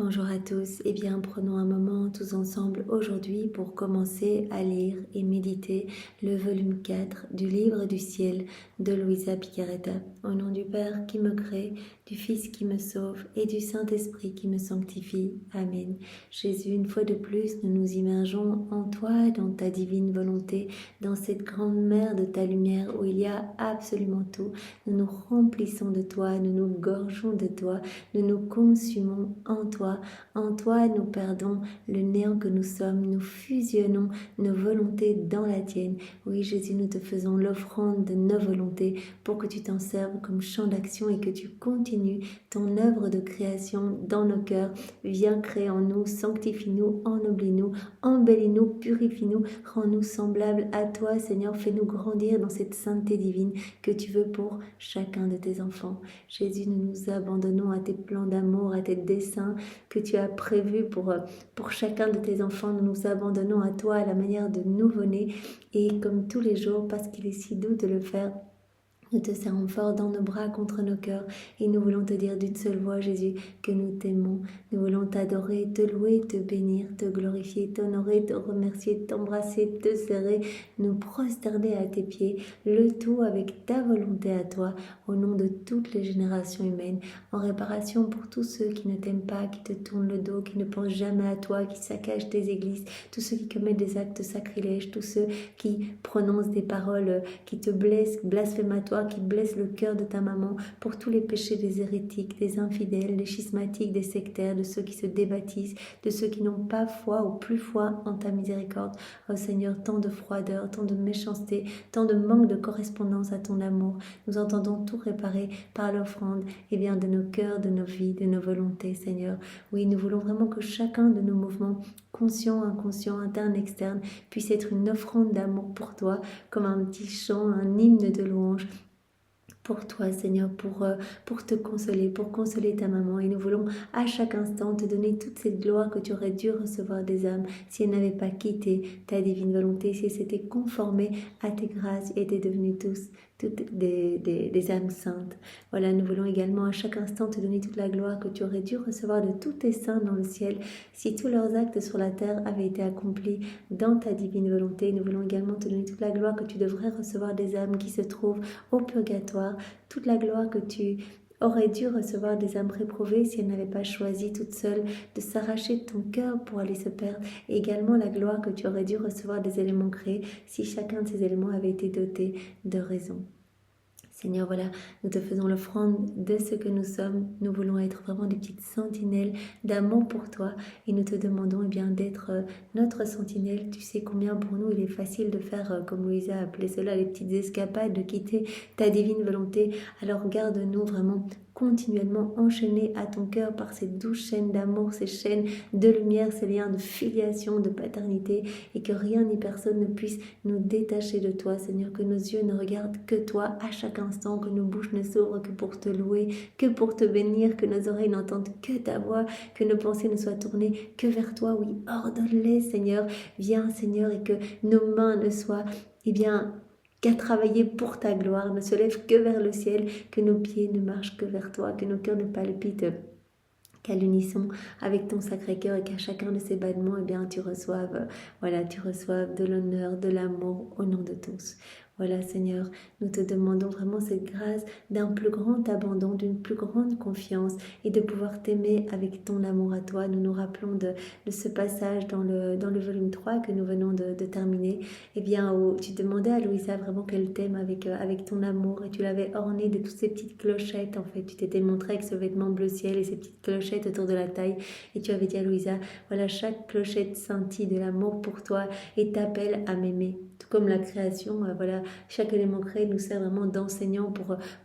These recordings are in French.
Bonjour à tous, eh bien prenons un moment tous ensemble aujourd'hui pour commencer à lire et méditer le volume 4 du livre du ciel de Luisa Picaretta. Au nom du Père qui me crée, du Fils qui me sauve et du Saint-Esprit qui me sanctifie. Amen. Jésus, une fois de plus, nous nous immergeons en toi, dans ta divine volonté, dans cette grande mer de ta lumière où il y a absolument tout. Nous nous remplissons de toi, nous nous gorgeons de toi, nous nous consumons en toi. En toi, nous perdons le néant que nous sommes, nous fusionnons nos volontés dans la tienne. Oui, Jésus, nous te faisons l'offrande de nos volontés pour que tu t'en serves comme champ d'action et que tu continues ton œuvre de création dans nos cœurs. Viens créer en nous, sanctifie-nous, ennoblis-nous, embellis-nous, purifie-nous, rends-nous semblables à toi, Seigneur. Fais-nous grandir dans cette sainteté divine que tu veux pour chacun de tes enfants. Jésus, nous nous abandonnons à tes plans d'amour, à tes desseins que tu as prévus pour chacun de tes enfants. Nous nous abandonnons à toi à la manière de nouveau-nés et comme tous les jours, parce qu'il est si doux de le faire, nous te serrons fort dans nos bras contre nos cœurs et nous voulons te dire d'une seule voix, Jésus, que nous t'aimons. Nous voulons t'adorer, te louer, te bénir, te glorifier, t'honorer, te remercier, t'embrasser, te serrer, nous prosterner à tes pieds, le tout avec ta volonté à toi, au nom de toutes les générations humaines, en réparation pour tous ceux qui ne t'aiment pas, qui te tournent le dos, qui ne pensent jamais à toi, qui saccagent tes églises, tous ceux qui commettent des actes sacrilèges, tous ceux qui prononcent des paroles qui te blessent, blasphématoires, qui blesse le cœur de ta maman, pour tous les péchés des hérétiques, des infidèles, des schismatiques, des sectaires, de ceux qui se débaptisent, de ceux qui n'ont pas foi ou plus foi en ta miséricorde. Oh Seigneur, tant de froideur, tant de méchanceté, tant de manque de correspondance à ton amour. Nous entendons tout réparer par l'offrande de nos cœurs, de nos vies, de nos volontés, Seigneur. Oui, nous voulons vraiment que chacun de nos mouvements, conscients, inconscients, internes, externes, puisse être une offrande d'amour pour toi, comme un petit chant, un hymne de louange pour toi, Seigneur, pour te consoler, pour consoler ta maman. Et nous voulons à chaque instant te donner toute cette gloire que tu aurais dû recevoir des âmes si elles n'avaient pas quitté ta divine volonté, si elles s'étaient conformées à tes grâces et étaient devenues toutes des âmes saintes. Voilà, nous voulons également à chaque instant te donner toute la gloire que tu aurais dû recevoir de tous tes saints dans le ciel si tous leurs actes sur la terre avaient été accomplis dans ta divine volonté. Nous voulons également te donner toute la gloire que tu devrais recevoir des âmes qui se trouvent au purgatoire, toute la gloire que tu aurais dû recevoir des âmes réprouvées si elles n'avaient pas choisi toutes seules de s'arracher de ton cœur pour aller se perdre, et également la gloire que tu aurais dû recevoir des éléments créés si chacun de ces éléments avait été doté de raison. Seigneur, voilà, nous te faisons l'offrande de ce que nous sommes. Nous voulons être vraiment des petites sentinelles d'amour pour toi et nous te demandons d'être notre sentinelle. Tu sais combien pour nous il est facile de faire, comme Louisa a appelé cela, les petites escapades, de quitter ta divine volonté. Alors garde-nous vraiment continuellement enchaînés à ton cœur par ces douces chaînes d'amour, ces chaînes de lumière, ces liens de filiation, de paternité, et que rien ni personne ne puisse nous détacher de toi, Seigneur, que nos yeux ne regardent que toi à chaque instant, que nos bouches ne s'ouvrent que pour te louer, que pour te bénir, que nos oreilles n'entendent que ta voix, que nos pensées ne soient tournées que vers toi. Oui, ordonne-les, Seigneur. Viens, Seigneur, et que nos mains ne soient, qu'à travailler pour ta gloire, ne se lève que vers le ciel, que nos pieds ne marchent que vers toi, que nos cœurs ne palpitent qu'à l'unisson avec ton Sacré-Cœur et qu'à chacun de ces battements, tu reçoives de l'honneur, de l'amour au nom de tous. Voilà, Seigneur, nous te demandons vraiment cette grâce d'un plus grand abandon, d'une plus grande confiance et de pouvoir t'aimer avec ton amour à toi. Nous nous rappelons de ce passage dans le volume 3 que nous venons de terminer, où tu demandais à Louisa vraiment qu'elle t'aime avec ton amour et tu l'avais ornée de toutes ces petites clochettes. En fait, tu t'étais montrée avec ce vêtement bleu ciel et ces petites clochettes autour de la taille et tu avais dit à Louisa, voilà, chaque clochette scintille de l'amour pour toi et t'appelle à m'aimer. Tout comme la création, chaque élément créé nous sert vraiment d'enseignant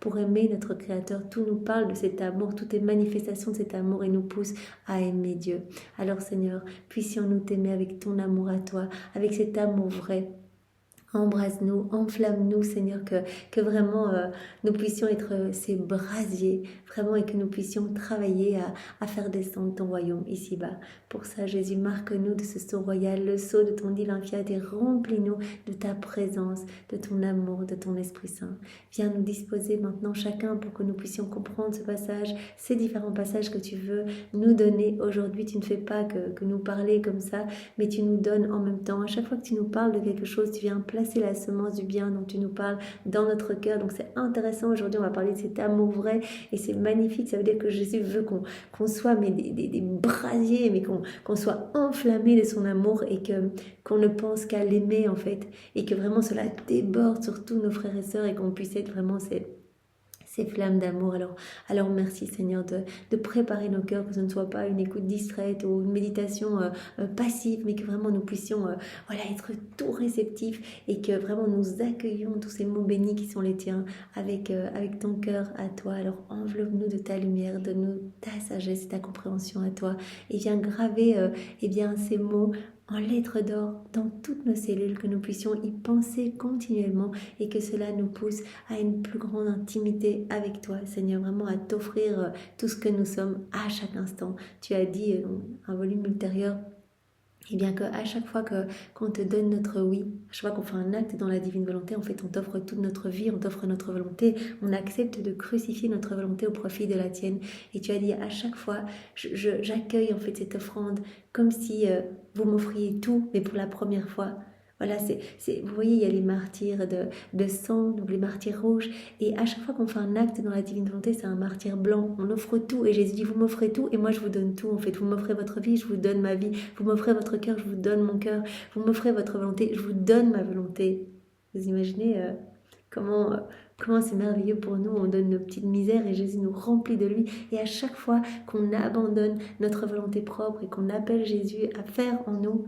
pour aimer notre Créateur. Tout nous parle de cet amour, tout est manifestation de cet amour et nous pousse à aimer Dieu. Alors Seigneur, puissions-nous t'aimer avec ton amour à toi, avec cet amour vrai, Embrasse-nous, enflamme-nous, Seigneur, que vraiment nous puissions être ces brasiers, vraiment, et que nous puissions travailler à faire descendre ton royaume ici-bas. Pour ça, Jésus, marque-nous de ce sceau royal, le sceau de ton divin fiat, et remplis-nous de ta présence, de ton amour, de ton Esprit Saint. Viens nous disposer maintenant chacun pour que nous puissions comprendre ce passage, ces différents passages que tu veux nous donner aujourd'hui. Tu ne fais pas que nous parler comme ça, mais tu nous donnes en même temps. À chaque fois que tu nous parles de quelque chose, tu viens placer la semence du bien dont tu nous parles dans notre cœur. Donc c'est intéressant. Aujourd'hui, on va parler de cet amour vrai et c'est magnifique. Ça veut dire que Jésus veut qu'on soit mais des brasiers, mais qu'on soit enflammé de son amour et qu'on ne pense qu'à l'aimer en fait. Et que vraiment cela déborde sur tous nos frères et sœurs et qu'on puisse être vraiment ces flammes d'amour. Alors merci Seigneur de préparer nos cœurs, que ce ne soit pas une écoute distraite ou une méditation passive, mais que vraiment nous puissions être tout réceptifs et que vraiment nous accueillions tous ces mots bénis qui sont les tiens avec ton cœur à toi. Alors enveloppe-nous de ta lumière, donne-nous ta sagesse et ta compréhension à toi et viens graver ces mots en lettres d'or dans toutes nos cellules, que nous puissions y penser continuellement et que cela nous pousse à une plus grande intimité avec toi, Seigneur, vraiment à t'offrir tout ce que nous sommes à chaque instant. Tu as dit dans un volume ultérieur, et bien qu'à chaque fois qu'on te donne notre oui, à chaque fois qu'on fait un acte dans la divine volonté, en fait on t'offre toute notre vie, on t'offre notre volonté, on accepte de crucifier notre volonté au profit de la tienne. Et tu as dit à chaque fois, j'accueille en fait cette offrande comme si vous m'offriez tout, mais pour la première fois. Voilà, vous voyez, il y a les martyrs de sang, donc les martyrs rouges, et à chaque fois qu'on fait un acte dans la divine volonté, c'est un martyr blanc, on offre tout, et Jésus dit, vous m'offrez tout, et moi je vous donne tout, en fait, vous m'offrez votre vie, je vous donne ma vie, vous m'offrez votre cœur, je vous donne mon cœur, vous m'offrez votre volonté, je vous donne ma volonté. Vous imaginez comment c'est merveilleux pour nous, on donne nos petites misères, et Jésus nous remplit de lui, et à chaque fois qu'on abandonne notre volonté propre, et qu'on appelle Jésus à faire en nous,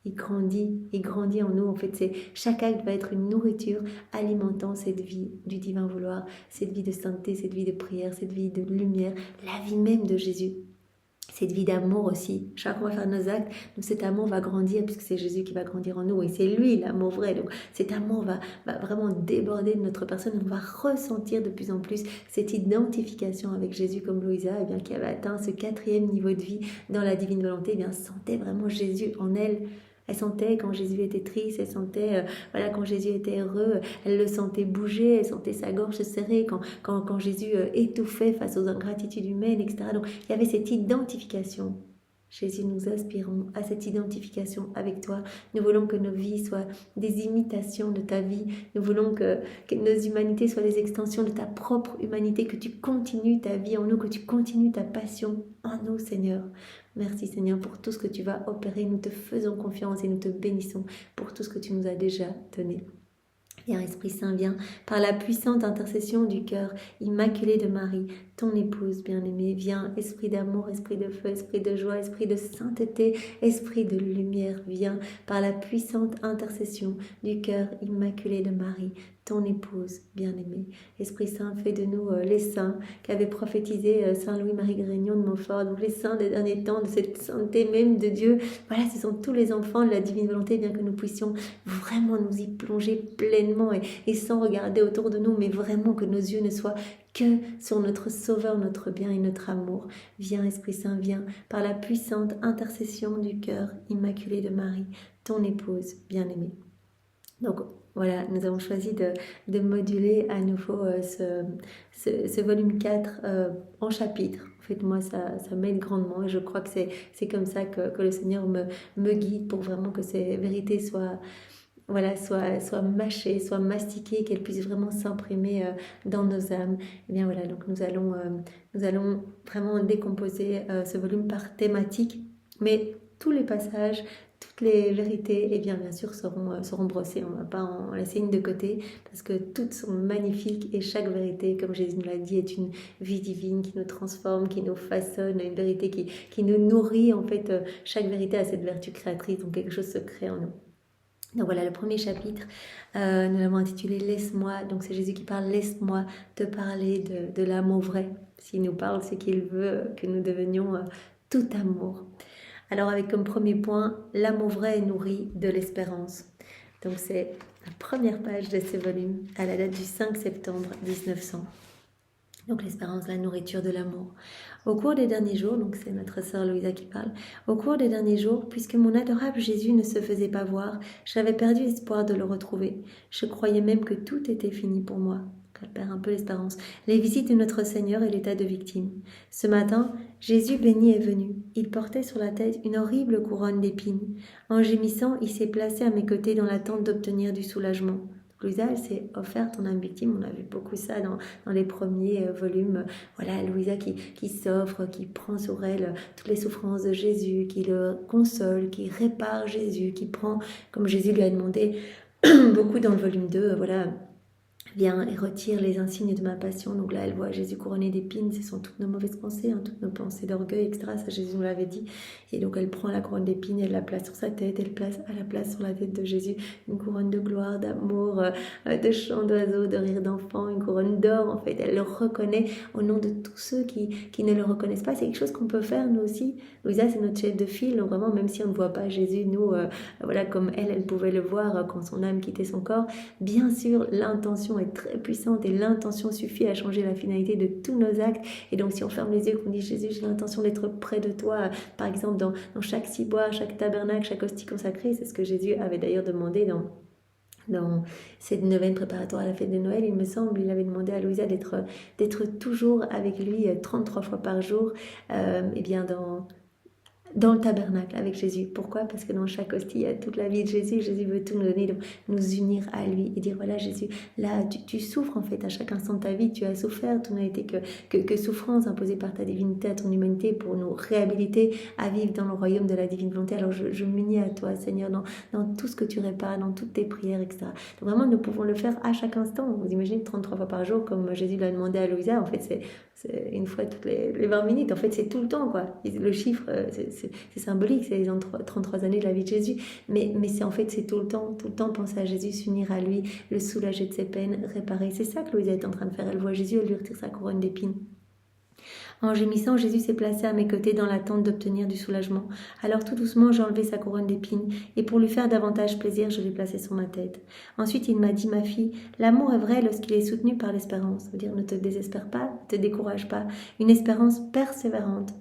il grandit en nous. En fait, chaque acte va être une nourriture alimentant cette vie du divin vouloir, cette vie de sainteté, cette vie de prière, cette vie de lumière, la vie même de Jésus. Cette vie d'amour aussi. Chaque fois qu'on va faire nos actes, cet amour va grandir puisque c'est Jésus qui va grandir en nous et c'est lui l'amour vrai. Donc cet amour va vraiment déborder de notre personne. On va ressentir de plus en plus cette identification avec Jésus comme Louisa, qui avait atteint ce 4e niveau de vie dans la divine volonté, sentait vraiment Jésus en elle. Elle sentait quand Jésus était triste, elle sentait quand Jésus était heureux, elle le sentait bouger, elle sentait sa gorge se serrer quand Jésus étouffait face aux ingratitudes humaines, etc. Donc il y avait cette identification. Jésus, nous aspirons à cette identification avec toi. Nous voulons que nos vies soient des imitations de ta vie. Nous voulons que nos humanités soient des extensions de ta propre humanité, que tu continues ta vie en nous, que tu continues ta passion en nous, Seigneur. Merci, Seigneur, pour tout ce que tu vas opérer. Nous te faisons confiance et nous te bénissons pour tout ce que tu nous as déjà donné. Viens, Esprit Saint, viens, par la puissante intercession du cœur immaculé de Marie, ton épouse bien-aimée. Viens, Esprit d'amour, Esprit de feu, Esprit de joie, Esprit de sainteté, Esprit de lumière. Viens, par la puissante intercession du cœur immaculé de Marie, ton épouse bien-aimée. Esprit Saint, fais de nous les saints qu'avait prophétisé Saint Louis-Marie Grignon de Montfort, donc les saints des derniers temps, de cette sainteté même de Dieu. Voilà, ce sont tous les enfants de la divine volonté, bien que nous puissions vraiment nous y plonger pleinement et sans regarder autour de nous, mais vraiment que nos yeux ne soient que sur notre Sauveur, notre bien et notre amour. Viens, Esprit Saint, viens, par la puissante intercession du cœur immaculé de Marie, ton épouse bien-aimée. Donc, voilà, nous avons choisi de moduler à nouveau ce volume 4 en chapitres. En fait, moi, ça m'aide grandement et je crois que c'est comme ça que le Seigneur me guide pour vraiment que ces vérités soient mâchées, soient mastiquées, qu'elles puissent vraiment s'imprimer dans nos âmes. Et bien voilà, donc nous allons vraiment décomposer ce volume par thématique, mais tous les passages, toutes les vérités, bien sûr, seront brossées. On ne va pas en laisser une de côté parce que toutes sont magnifiques et chaque vérité, comme Jésus nous l'a dit, est une vie divine qui nous transforme, qui nous façonne, une vérité qui nous nourrit. En fait, chaque vérité a cette vertu créatrice, donc quelque chose se crée en nous. Donc voilà, le premier chapitre, nous l'avons intitulé « Laisse-moi ». Donc c'est Jésus qui parle « Laisse-moi te parler de l'amour vrai ». S'il nous parle, c'est qu'il veut que nous devenions tout amour. Alors avec comme premier point, l'amour vrai est nourri de l'espérance. Donc c'est la première page de ce volume, à la date du 5 septembre 1900. Donc l'espérance, la nourriture de l'amour. Au cours des derniers jours, donc c'est notre sœur Louisa qui parle, au cours des derniers jours, puisque mon adorable Jésus ne se faisait pas voir, j'avais perdu espoir de le retrouver. Je croyais même que tout était fini pour moi. Elle perd un peu l'espérance. Les visites de notre Seigneur et l'état de victime. Ce matin, Jésus béni est venu. Il portait sur la tête une horrible couronne d'épines. En gémissant, il s'est placé à mes côtés dans l'attente d'obtenir du soulagement. Louisa, elle s'est offerte en âme victime. On a vu beaucoup ça dans les premiers volumes. Voilà, Louisa qui s'offre, qui prend sur elle toutes les souffrances de Jésus, qui le console, qui répare Jésus, qui prend, comme Jésus lui a demandé beaucoup dans le volume 2, voilà, viens et retire les insignes de ma passion. Donc là, elle voit Jésus couronné d'épines, ce sont toutes nos mauvaises pensées, toutes nos pensées d'orgueil, etc. Ça, Jésus nous l'avait dit. Et donc, elle prend la couronne d'épines, elle la place sur sa tête, elle la place sur la tête de Jésus, une couronne de gloire, d'amour, de chants d'oiseaux, de rire d'enfants, une couronne d'or, en fait. Elle le reconnaît au nom de tous ceux qui ne le reconnaissent pas. C'est quelque chose qu'on peut faire, nous aussi. Louisa, c'est notre chef de file, donc vraiment, même si on ne voit pas Jésus, nous, voilà, comme elle pouvait le voir quand son âme quittait son corps, bien sûr, l'intention est très puissante et l'intention suffit à changer la finalité de tous nos actes. Et donc si on ferme les yeux, qu'on dit Jésus, j'ai l'intention d'être près de toi, par exemple dans chaque ciboire, chaque tabernacle, chaque hostie consacrée, c'est ce que Jésus avait d'ailleurs demandé dans cette neuvaine préparatoire à la fête de Noël, il me semble, il avait demandé à Louisa d'être toujours avec lui 33 fois par jour, et bien dans le tabernacle avec Jésus. Pourquoi? Parce que dans chaque hostie, il y a toute la vie de Jésus. Jésus veut tout nous donner, donc nous unir à lui et dire, voilà Jésus, là tu souffres en fait à chaque instant de ta vie, tu as souffert, tout n'a été que souffrance imposée par ta divinité à ton humanité pour nous réhabiliter à vivre dans le royaume de la divine volonté. Alors je m'unis à toi Seigneur dans tout ce que tu répares, dans toutes tes prières, etc. Donc vraiment nous pouvons le faire à chaque instant. Vous imaginez 33 fois par jour comme Jésus l'a demandé à Louisa, en fait c'est une fois toutes les 20 minutes, en fait c'est tout le temps quoi. Le chiffre c'est symbolique, c'est les 33 années de la vie de Jésus, mais c'est en fait c'est tout le temps penser à Jésus, s'unir à lui, le soulager de ses peines, réparer. C'est ça que Louisa est en train de faire. Elle voit Jésus, elle lui retire sa couronne d'épines. En gémissant, Jésus s'est placé à mes côtés dans l'attente d'obtenir du soulagement. Alors tout doucement, j'ai enlevé sa couronne d'épines et pour lui faire davantage plaisir, je l'ai placée sur ma tête. Ensuite, il m'a dit, ma fille, l'amour est vrai lorsqu'il est soutenu par l'espérance. Ça veut dire, ne te désespère pas, ne te décourage pas. Une espérance persévérante.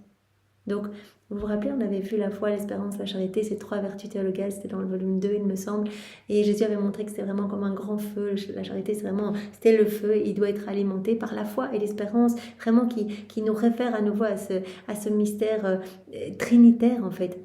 Donc, vous vous rappelez, on avait vu la foi, l'espérance, la charité, ces 3 vertus théologales, c'était dans le volume 2, il me semble. Et Jésus avait montré que c'était vraiment comme un grand feu. La charité, c'était le feu, il doit être alimenté par la foi et l'espérance, vraiment qui nous réfère à nouveau à ce mystère trinitaire, en fait.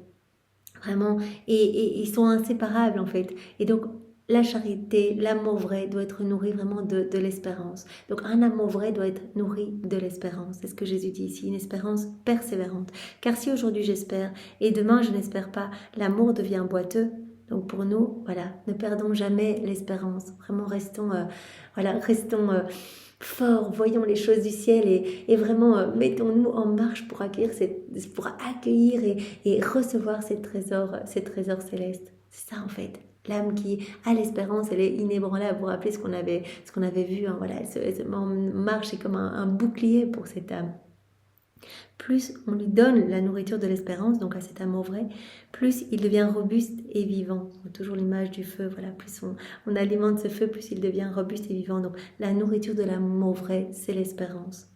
Vraiment, et ils sont inséparables, en fait. Et donc, la charité, l'amour vrai doit être nourri vraiment de l'espérance. Donc un amour vrai doit être nourri de l'espérance. C'est ce que Jésus dit ici, une espérance persévérante. Car si aujourd'hui j'espère et demain je n'espère pas, l'amour devient boiteux. Donc pour nous, voilà, ne perdons jamais l'espérance. Vraiment restons forts, voyons les choses du ciel et vraiment mettons-nous en marche pour accueillir et recevoir ces trésors célestes. C'est ça en fait. L'âme qui a l'espérance, elle est inébranlable. Vous vous rappelez ce qu'on avait vu, hein, voilà, elle marche, c'est comme un bouclier pour cette âme. Plus on lui donne la nourriture de l'espérance, donc à cet amour vrai, plus il devient robuste et vivant. Toujours l'image du feu, voilà, plus on alimente ce feu, plus il devient robuste et vivant. Donc la nourriture de l'amour vrai, c'est l'espérance.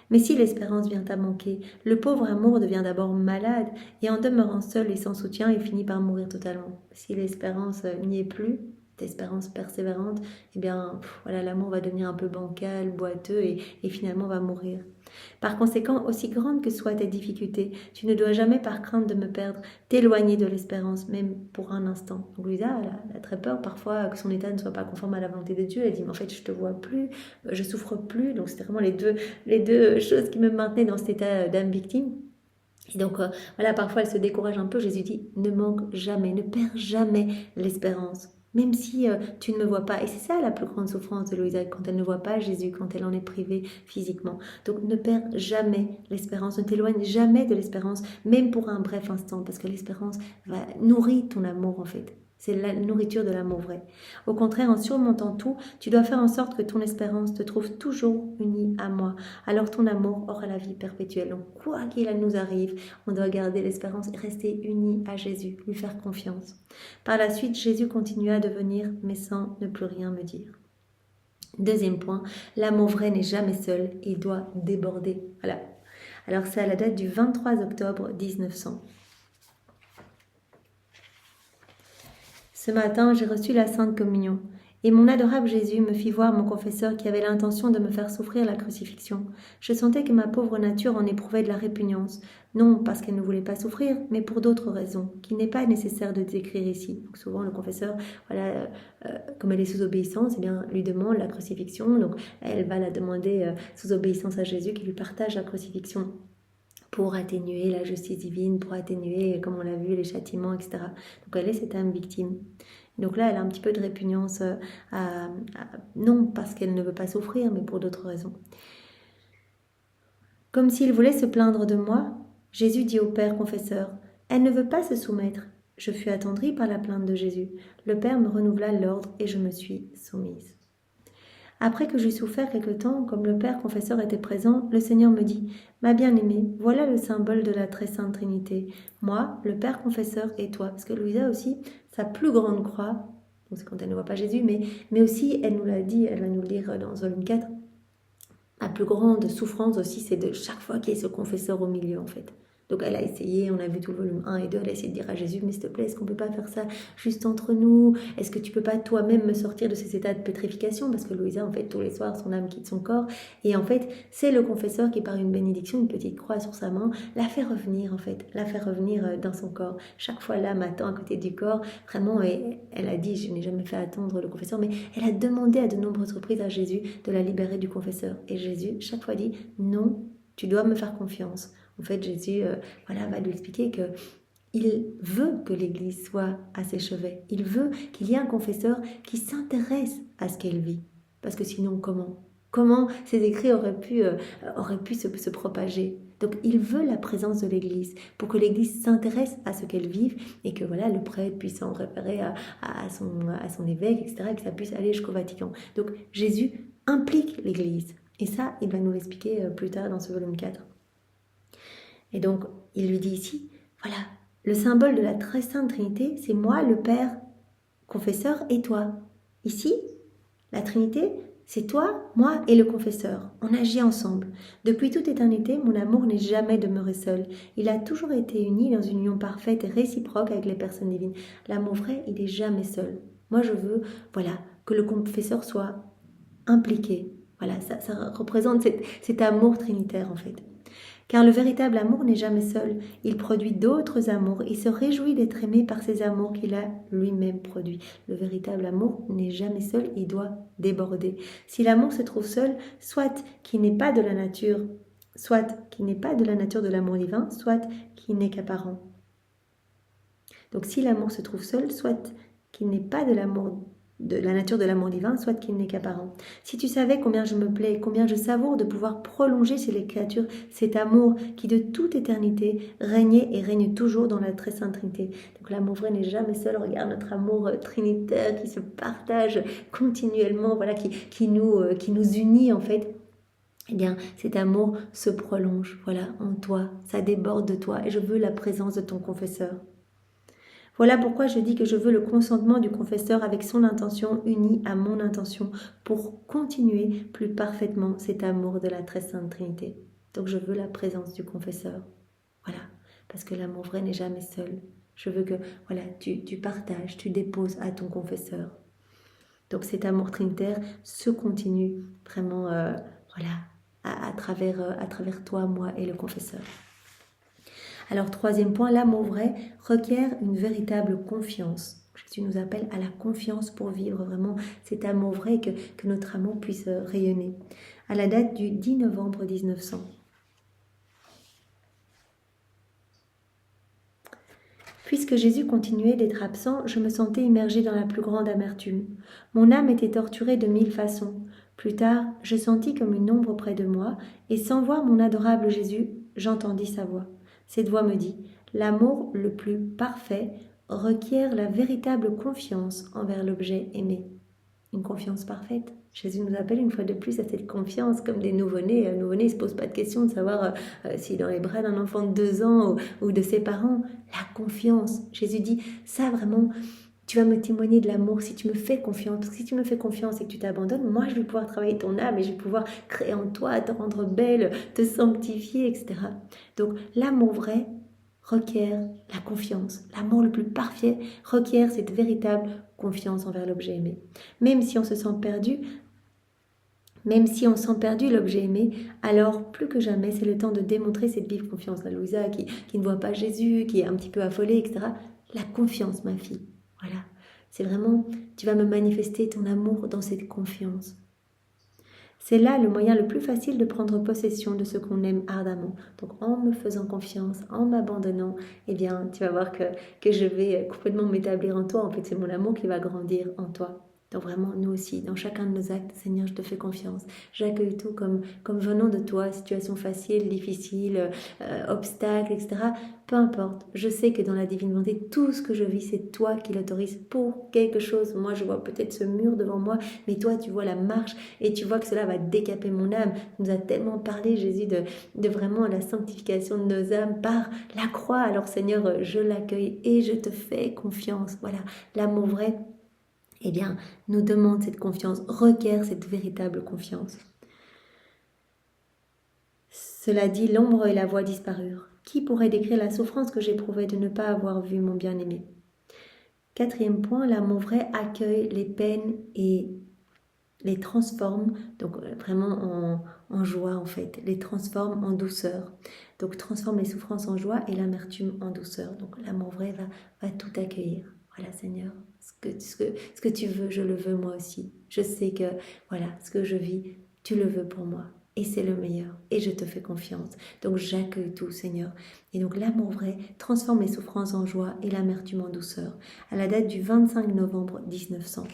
Mais si l'espérance vient à manquer, le pauvre amour devient d'abord malade et en demeurant seul et sans soutien, il finit par mourir totalement. Si l'espérance n'y est plus, d'espérance persévérante, eh bien, voilà, l'amour va devenir un peu bancal, boiteux et finalement va mourir. Par conséquent, aussi grandes que soient tes difficultés, tu ne dois jamais, par crainte de me perdre, t'éloigner de l'espérance, même pour un instant. Donc Louisa, elle a très peur parfois que son état ne soit pas conforme à la volonté de Dieu. Elle dit, mais en fait, je ne te vois plus, je souffre plus. Donc c'était vraiment les deux choses qui me maintenaient dans cet état d'âme victime. Et donc, voilà, parfois elle se décourage un peu. Jésus dit, ne manque jamais, ne perds jamais l'espérance. Même si tu ne me vois pas. Et c'est ça la plus grande souffrance de Louisa, quand elle ne voit pas Jésus, quand elle en est privée physiquement. Donc ne perds jamais l'espérance, ne t'éloigne jamais de l'espérance, même pour un bref instant, parce que l'espérance va nourrir ton amour en fait. C'est la nourriture de l'amour vrai. Au contraire, en surmontant tout, tu dois faire en sorte que ton espérance te trouve toujours unie à moi. Alors ton amour aura la vie perpétuelle. Donc quoi qu'il nous arrive, on doit garder l'espérance et rester unis à Jésus, lui faire confiance. Par la suite, Jésus continua de venir, mais sans ne plus rien me dire. Deuxième point, l'amour vrai n'est jamais seul, il doit déborder. Voilà. Alors c'est à la date du 23 octobre 1900. Ce matin, j'ai reçu la Sainte Communion, et mon adorable Jésus me fit voir mon confesseur qui avait l'intention de me faire souffrir la crucifixion. Je sentais que ma pauvre nature en éprouvait de la répugnance, non parce qu'elle ne voulait pas souffrir, mais pour d'autres raisons, qu'il n'est pas nécessaire de décrire ici. Donc souvent le confesseur, voilà, comme elle est sous obéissance, eh bien, lui demande la crucifixion, donc elle va la demander sous obéissance à Jésus qui lui partage la crucifixion pour atténuer la justice divine, pour atténuer, comme on l'a vu, les châtiments, etc. Donc elle est cette âme victime. Donc là, elle a un petit peu de répugnance, non parce qu'elle ne veut pas souffrir, mais pour d'autres raisons. Comme s'il voulait se plaindre de moi, Jésus dit au Père confesseur, « Elle ne veut pas se soumettre. » Je fus attendrie par la plainte de Jésus. Le Père me renouvela l'ordre et je me suis soumise. Après que j'eus souffert quelque temps, comme le Père confesseur était présent, le Seigneur me dit « Ma bien-aimée, voilà le symbole de la très sainte Trinité. Moi, le Père confesseur et toi. » Parce que Louisa aussi, sa plus grande croix, c'est quand elle ne voit pas Jésus, mais aussi, elle nous l'a dit, elle va nous le lire dans volume 4, la plus grande souffrance aussi, c'est de chaque fois qu'il y ait ce confesseur au milieu, en fait. Donc elle a essayé, on a vu tout le volume 1 et 2, elle a essayé de dire à Jésus, mais s'il te plaît, est-ce qu'on ne peut pas faire ça juste entre nous? Est-ce que tu ne peux pas toi-même me sortir de ces états de pétrification? Parce que Louisa, en fait, tous les soirs, son âme quitte son corps. Et en fait, c'est le confesseur qui, par une bénédiction, une petite croix sur sa main, la fait revenir, en fait, la fait revenir dans son corps. Chaque fois, l'âme attend à côté du corps. Vraiment, elle a dit, je n'ai jamais fait attendre le confesseur, mais elle a demandé à de nombreuses reprises à Jésus de la libérer du confesseur. Et Jésus, chaque fois, dit, non, tu dois me faire confiance. En fait, Jésus va lui expliquer qu'il veut que l'Église soit à ses chevets. Il veut qu'il y ait un confesseur qui s'intéresse à ce qu'elle vit. Parce que sinon, comment ces écrits auraient pu se propager? Donc, il veut la présence de l'Église pour que l'Église s'intéresse à ce qu'elle vive et que le prêtre puisse en référer à son évêque, etc., et que ça puisse aller jusqu'au Vatican. Donc, Jésus implique l'Église. Et ça, il va nous l'expliquer plus tard dans ce volume 4. Et donc, il lui dit ici, voilà, le symbole de la très sainte Trinité, c'est moi, le Père, confesseur, et toi. Ici, la Trinité, c'est toi, moi et le confesseur. On agit ensemble. Depuis toute éternité, mon amour n'est jamais demeuré seul. Il a toujours été uni dans une union parfaite et réciproque avec les personnes divines. L'amour vrai, il n'est jamais seul. Moi, je veux, que le confesseur soit impliqué. Voilà, ça représente cet amour trinitaire, en fait. Car le véritable amour n'est jamais seul, il produit d'autres amours, il se réjouit d'être aimé par ces amours qu'il a lui-même produits. Le véritable amour n'est jamais seul, il doit déborder. Si l'amour se trouve seul, soit qu'il n'est pas de la nature, de l'amour divin, soit qu'il n'est qu'apparent. Donc si l'amour se trouve seul, soit qu'il n'est pas de la nature de l'amour divin, soit qu'il n'est qu'apparent. Si tu savais combien je me plais, combien je savoure de pouvoir prolonger chez les créatures cet amour qui de toute éternité régnait et règne toujours dans la très sainte Trinité. Donc l'amour vrai n'est jamais seul, regarde notre amour trinitaire qui se partage continuellement, qui nous unit en fait. Eh bien, cet amour se prolonge, en toi, ça déborde de toi et je veux la présence de ton confesseur. Voilà pourquoi je dis que je veux le consentement du confesseur avec son intention unie à mon intention pour continuer plus parfaitement cet amour de la très sainte Trinité. Donc je veux la présence du confesseur. Voilà, parce que l'amour vrai n'est jamais seul. Je veux que tu partages, tu déposes à ton confesseur. Donc cet amour trinitaire se continue vraiment à travers toi, moi et le confesseur. Alors, troisième point, l'amour vrai requiert une véritable confiance. Jésus nous appelle à la confiance pour vivre vraiment cet amour vrai, que notre amour puisse rayonner. À la date du 10 novembre 1900. Puisque Jésus continuait d'être absent, je me sentais immergée dans la plus grande amertume. Mon âme était torturée de 1000 façons. Plus tard, je sentis comme une ombre près de moi, et sans voir mon adorable Jésus, j'entendis sa voix. Cette voix me dit « L'amour le plus parfait requiert la véritable confiance envers l'objet aimé. Une confiance parfaite. Jésus nous appelle une fois de plus à cette confiance, comme des nouveau-nés. Un nouveau-né ne se pose pas de question de savoir s'il est dans les bras d'un enfant de 2 ans ou de ses parents. La confiance. Jésus dit, ça vraiment, tu vas me témoigner de l'amour si tu me fais confiance. Parce que si tu me fais confiance et que tu t'abandonnes, moi je vais pouvoir travailler ton âme et je vais pouvoir créer en toi, te rendre belle, te sanctifier, etc. Donc l'amour vrai requiert la confiance. L'amour le plus parfait requiert cette véritable confiance envers l'objet aimé. Même si on se sent perdu, même si on sent perdu l'objet aimé, alors plus que jamais, c'est le temps de démontrer cette vive confiance. La Louisa qui ne voit pas Jésus, qui est un petit peu affolée, etc. La confiance, ma fille. Voilà. C'est vraiment, tu vas me manifester ton amour dans cette confiance. C'est là le moyen le plus facile de prendre possession de ce qu'on aime ardemment. Donc en me faisant confiance, en m'abandonnant, eh bien tu vas voir que je vais complètement m'établir en toi. En fait, c'est mon amour qui va grandir en toi. Donc vraiment, nous aussi, dans chacun de nos actes, Seigneur, je te fais confiance. J'accueille tout comme venant de toi, situation facile, difficile, obstacle, etc. Peu importe, je sais que dans la divine volonté, tout ce que je vis, c'est toi qui l'autorise pour quelque chose. Moi, je vois peut-être ce mur devant moi, mais toi, tu vois la marche et tu vois que cela va décaper mon âme. Tu nous as tellement parlé, Jésus, de vraiment la sanctification de nos âmes par la croix. Alors, Seigneur, je l'accueille et je te fais confiance. Voilà, l'amour vrai, eh bien, nous demande cette confiance, requiert cette véritable confiance. Cela dit, l'ombre et la voix disparurent. Qui pourrait décrire la souffrance que j'éprouvais de ne pas avoir vu mon bien-aimé? 4e point, l'amour vrai accueille les peines et les transforme, donc vraiment en joie en fait, les transforme en douceur. Donc transforme les souffrances en joie et l'amertume en douceur. Donc l'amour vrai va tout accueillir. Voilà Seigneur, ce que tu veux, je le veux moi aussi. Je sais que voilà, ce que je vis, tu le veux pour moi. Et c'est le meilleur. Et je te fais confiance. Donc j'accueille tout Seigneur. Et donc l'amour vrai transforme les souffrances en joie et l'amertume en douceur. À la date du 25 novembre 1900.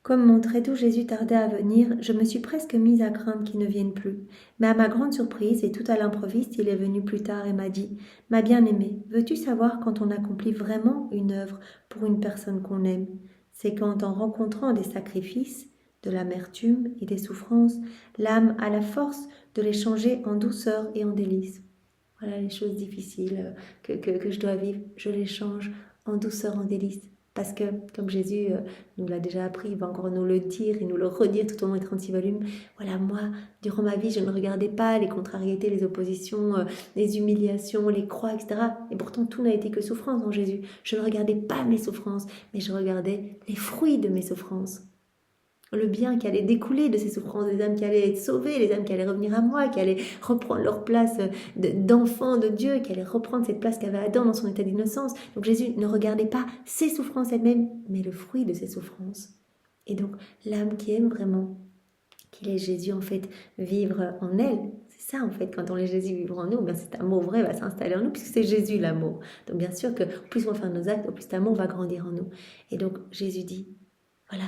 Comme mon très doux Jésus tardait à venir, je me suis presque mise à craindre qu'il ne vienne plus. Mais à ma grande surprise, et tout à l'improviste, il est venu plus tard et m'a dit « Ma bien-aimée, veux-tu savoir quand on accomplit vraiment une œuvre pour une personne qu'on aime? C'est quand, en rencontrant des sacrifices, de l'amertume et des souffrances, l'âme a la force de les changer en douceur et en délices. Voilà les choses difficiles que je dois vivre, je les change en douceur, en délices. Parce que, comme Jésus nous l'a déjà appris, il va encore nous le dire et nous le redire tout au long des 36 volumes. Voilà, moi, durant ma vie, je ne regardais pas les contrariétés, les oppositions, les humiliations, les croix, etc. Et pourtant, tout n'a été que souffrance en Jésus. Je ne regardais pas mes souffrances, mais je regardais les fruits de mes souffrances. Le bien qui allait découler de ces souffrances, les âmes qui allaient être sauvées, les âmes qui allaient revenir à moi, qui allaient reprendre leur place d'enfants de Dieu, qui allaient reprendre cette place qu'avait Adam dans son état d'innocence. Donc Jésus ne regardait pas ses souffrances elles-mêmes, mais le fruit de ses souffrances. Et donc l'âme qui aime vraiment, qui laisse Jésus en fait vivre en elle, c'est ça en fait, quand on laisse Jésus vivre en nous, bien cet amour vrai va s'installer en nous, puisque c'est Jésus l'amour. Donc bien sûr que plus on va faire nos actes, au plus cet amour va grandir en nous. Et donc Jésus dit, voilà,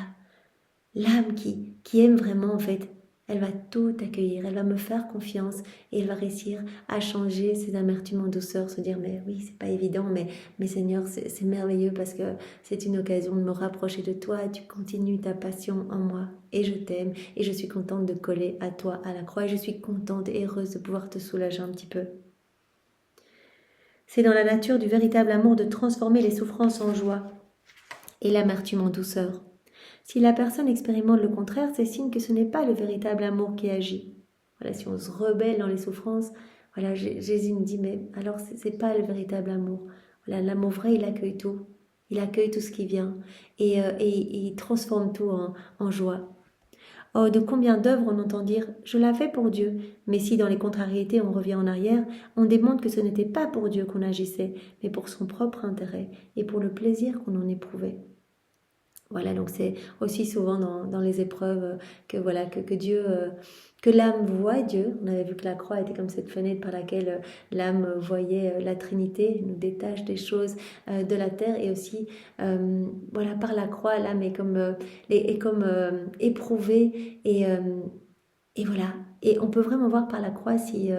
l'âme qui aime vraiment, en fait, elle va tout accueillir, elle va me faire confiance et elle va réussir à changer ses amertumes en douceur, se dire, mais oui, c'est pas évident, mais Seigneur, c'est merveilleux parce que c'est une occasion de me rapprocher de toi, tu continues ta passion en moi et je t'aime et je suis contente de coller à toi à la croix et je suis contente et heureuse de pouvoir te soulager un petit peu. C'est dans la nature du véritable amour de transformer les souffrances en joie et l'amertume en douceur. Si la personne expérimente le contraire, c'est signe que ce n'est pas le véritable amour qui agit. Voilà, si on se rebelle dans les souffrances, voilà, Jésus nous dit, mais alors c'est pas le véritable amour. Voilà, l'amour vrai, il accueille tout. Il accueille tout ce qui vient et il transforme tout en joie. Oh, de combien d'œuvres on entend dire « je la fais pour Dieu », mais si dans les contrariétés on revient en arrière, on démontre que ce n'était pas pour Dieu qu'on agissait, mais pour son propre intérêt et pour le plaisir qu'on en éprouvait. Voilà, donc c'est aussi souvent dans les épreuves que voilà que Dieu, que l'âme voit Dieu. On avait vu que la croix était comme cette fenêtre par laquelle l'âme voyait la Trinité, nous détache des choses de la terre et aussi voilà par la croix l'âme est comme éprouvée et voilà et on peut vraiment voir par la croix si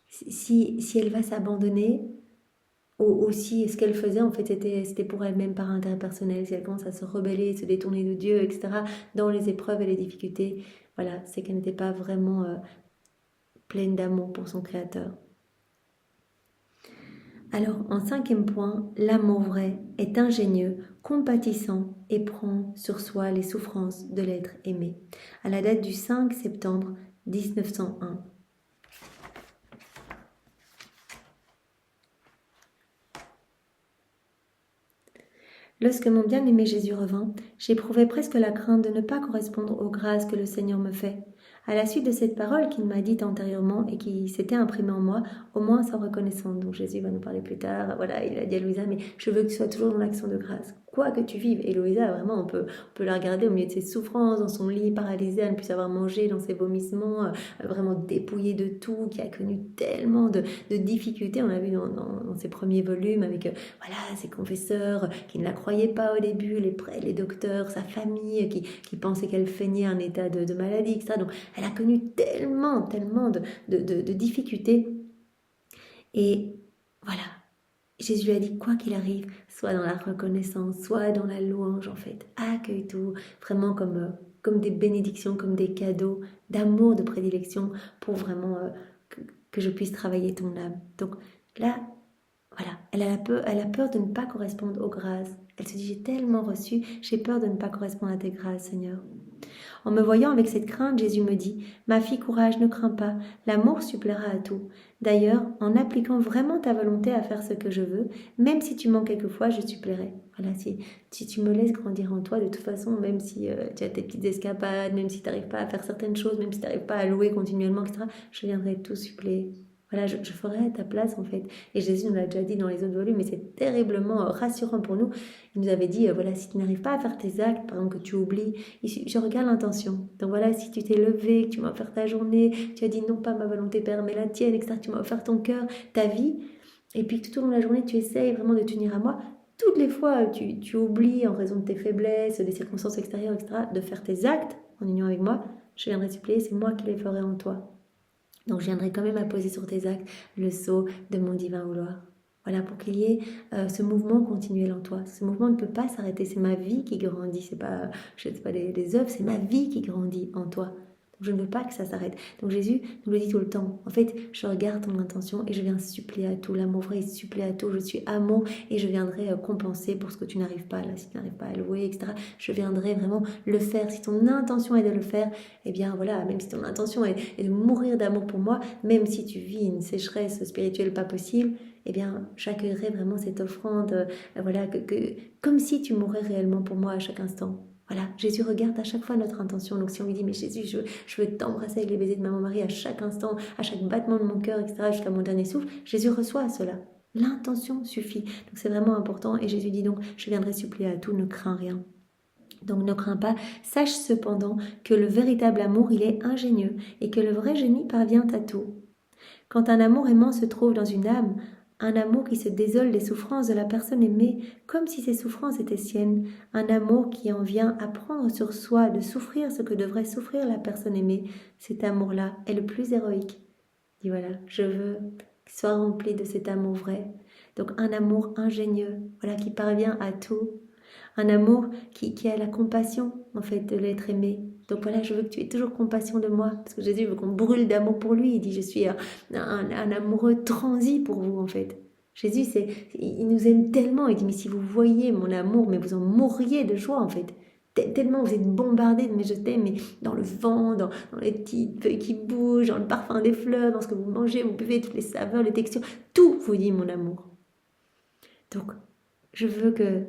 si elle va s'abandonner, ou si ce qu'elle faisait, en fait, c'était pour elle-même par intérêt personnel, si elle commence à se rebeller, se détourner de Dieu, etc., dans les épreuves et les difficultés, voilà, c'est qu'elle n'était pas vraiment pleine d'amour pour son Créateur. Alors, en 5e point, l'amour vrai est ingénieux, compatissant et prend sur soi les souffrances de l'être aimé. À la date du 5 septembre 1901. Lorsque mon bien-aimé Jésus revint, j'éprouvais presque la crainte de ne pas correspondre aux grâces que le Seigneur me fait. À la suite de cette parole qu'il m'a dite antérieurement et qui s'était imprimée en moi, au moins sans reconnaissance. Donc Jésus va nous parler plus tard. Voilà, il a dit à Louisa, mais je veux que tu sois toujours dans l'action de grâce, quoi que tu vives. Et Louisa, vraiment, on peut la regarder au milieu de ses souffrances, dans son lit, paralysée, à ne plus savoir manger, dans ses vomissements, vraiment dépouillée de tout, qui a connu tellement de difficultés. On l'a vu dans ses premiers volumes avec voilà, ses confesseurs qui ne la croyaient pas au début, les prêtres, les docteurs, sa famille qui pensaient qu'elle feignait un état de maladie, etc. Donc elle a connu tellement de difficultés. Et voilà, Jésus lui a dit, quoi qu'il arrive, soit dans la reconnaissance, soit dans la louange, en fait. Accueille tout, vraiment comme des bénédictions, comme des cadeaux d'amour, de prédilection, pour vraiment que je puisse travailler ton âme. Donc là, voilà, elle a peur de ne pas correspondre aux grâces. Elle se dit, j'ai tellement reçu, j'ai peur de ne pas correspondre à tes grâces, Seigneur. En me voyant avec cette crainte, Jésus me dit, ma fille, courage, ne crains pas, l'amour suppléera à tout. D'ailleurs, en appliquant vraiment ta volonté à faire ce que je veux, même si tu manques quelquefois, je suppléerai. Voilà, si tu me laisses grandir en toi, de toute façon, même si tu as tes petites escapades, même si tu n'arrives pas à faire certaines choses, même si tu n'arrives pas à louer continuellement, etc., je viendrai tout suppléer. Voilà, je ferai à ta place en fait. Et Jésus nous l'a déjà dit dans les autres volumes, mais c'est terriblement rassurant pour nous. Il nous avait dit, voilà, si tu n'arrives pas à faire tes actes, par exemple que tu oublies, je regarde l'intention. Donc voilà, si tu t'es levé, que tu m'as offert ta journée, tu as dit non pas ma volonté Père, mais la tienne, etc., tu m'as offert ton cœur, ta vie, et puis tout au long de la journée, tu essayes vraiment de tenir à moi, toutes les fois tu oublies en raison de tes faiblesses, des circonstances extérieures, etc., de faire tes actes en union avec moi, je viendrai suppléer, c'est moi qui les ferai en toi. Donc je viendrai quand même apposer sur tes actes le sceau de mon divin vouloir. Voilà, pour qu'il y ait ce mouvement continuel en toi. Ce mouvement ne peut pas s'arrêter, c'est ma vie qui grandit, c'est pas, je sais pas les œuvres, c'est ma vie qui grandit en toi. Donc je ne veux pas que ça s'arrête. Donc Jésus nous le dit tout le temps. En fait, je regarde ton intention et je viens suppléer à tout. L'amour vrai, il supplée à tout. Je suis amour et je viendrai compenser pour ce que tu n'arrives pas là, si tu n'arrives pas à louer, etc. Je viendrai vraiment le faire. Si ton intention est de le faire, eh bien voilà, même si ton intention est de mourir d'amour pour moi, même si tu vis une sécheresse spirituelle pas possible, eh bien j'accueillerai vraiment cette offrande, voilà, comme si tu mourais réellement pour moi à chaque instant. Voilà, Jésus regarde à chaque fois notre intention. Donc si on lui dit, mais Jésus, je veux t'embrasser avec les baisers de Maman Marie à chaque instant, à chaque battement de mon cœur, etc., jusqu'à mon dernier souffle, Jésus reçoit cela. L'intention suffit. Donc c'est vraiment important. Et Jésus dit donc, je viendrai suppléer à tout, ne crains rien. Donc ne crains pas, sache cependant que le véritable amour, il est ingénieux et que le vrai génie parvient à tout. Quand un amour aimant se trouve dans une âme, un amour qui se désole des souffrances de la personne aimée, comme si ces souffrances étaient siennes, un amour qui en vient à prendre sur soi de souffrir ce que devrait souffrir la personne aimée, cet amour-là est le plus héroïque. Dis voilà, je veux qu'il soit rempli de cet amour vrai. Donc un amour ingénieux, voilà, qui parvient à tout. Un amour qui a la compassion, en fait, de l'être aimé. Donc voilà, je veux que tu aies toujours compassion de moi. Parce que Jésus veut qu'on brûle d'amour pour lui. Il dit, je suis un amoureux transi pour vous, en fait. Jésus, il nous aime tellement. Il dit, mais si vous voyiez mon amour, mais vous en mourriez de joie, en fait. Tellement vous êtes bombardés de mais je t'aime, mais dans le vent, dans les petites feuilles qui bougent, dans le parfum des fleurs, dans ce que vous mangez, vous buvez, toutes les saveurs, les textures. Tout vous dit mon amour. Donc, je veux que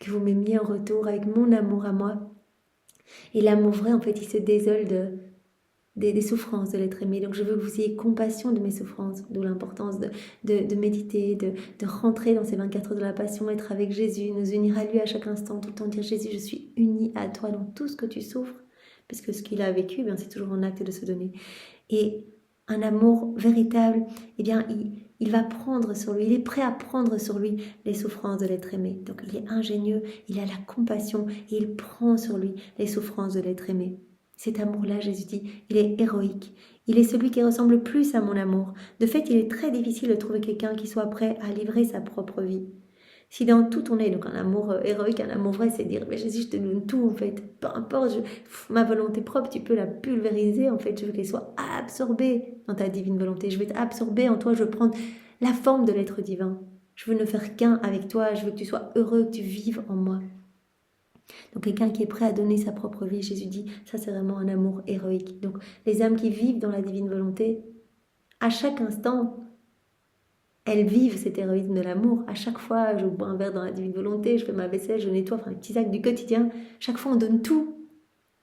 vous m'aimiez en retour avec mon amour à moi. Et l'amour vrai, en fait, il se désole des souffrances de l'être aimé. Donc je veux que vous ayez compassion de mes souffrances, d'où l'importance de méditer, de rentrer dans ces 24 heures de la passion, être avec Jésus, nous unir à lui à chaque instant, tout le temps dire Jésus, je suis unie à toi dans tout ce que tu souffres, parce que ce qu'il a vécu, bien, c'est toujours un acte de se donner. Et un amour véritable, eh bien, il va prendre sur lui, il est prêt à prendre sur lui les souffrances de l'être aimé. Donc il est ingénieux, il a la compassion et il prend sur lui les souffrances de l'être aimé. Cet amour-là, Jésus dit, il est héroïque. Il est celui qui ressemble plus à mon amour. De fait, il est très difficile de trouver quelqu'un qui soit prêt à livrer sa propre vie. Si dans tout on est, donc un amour héroïque, un amour vrai, c'est dire, mais Jésus, je te donne tout, en fait. Peu importe, ma volonté propre, tu peux la pulvériser, en fait. Je veux qu'elle soit absorbée dans ta divine volonté. Je veux t'absorber en toi, je veux prendre la forme de l'être divin. Je veux ne faire qu'un avec toi, je veux que tu sois heureux, que tu vives en moi. Donc quelqu'un qui est prêt à donner sa propre vie, Jésus dit, ça c'est vraiment un amour héroïque. Donc les âmes qui vivent dans la divine volonté, à chaque instant, elles vivent cet héroïsme de l'amour. À chaque fois, je bois un verre dans la divine volonté, je fais ma vaisselle, je nettoie, enfin les petits actes du quotidien. Chaque fois, on donne tout.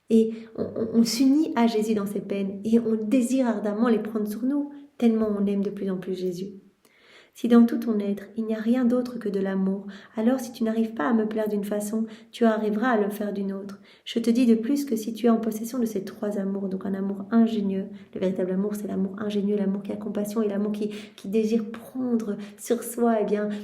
Et on s'unit à Jésus dans ses peines. Et on désire ardemment les prendre sur nous, tellement on aime de plus en plus Jésus. Si dans tout ton être, il n'y a rien d'autre que de l'amour, alors si tu n'arrives pas à me plaire d'une façon, tu arriveras à le faire d'une autre. Je te dis de plus que si tu es en possession de ces trois amours, donc un amour ingénieux, le véritable amour c'est l'amour ingénieux, l'amour qui a compassion et l'amour qui désire prendre sur soi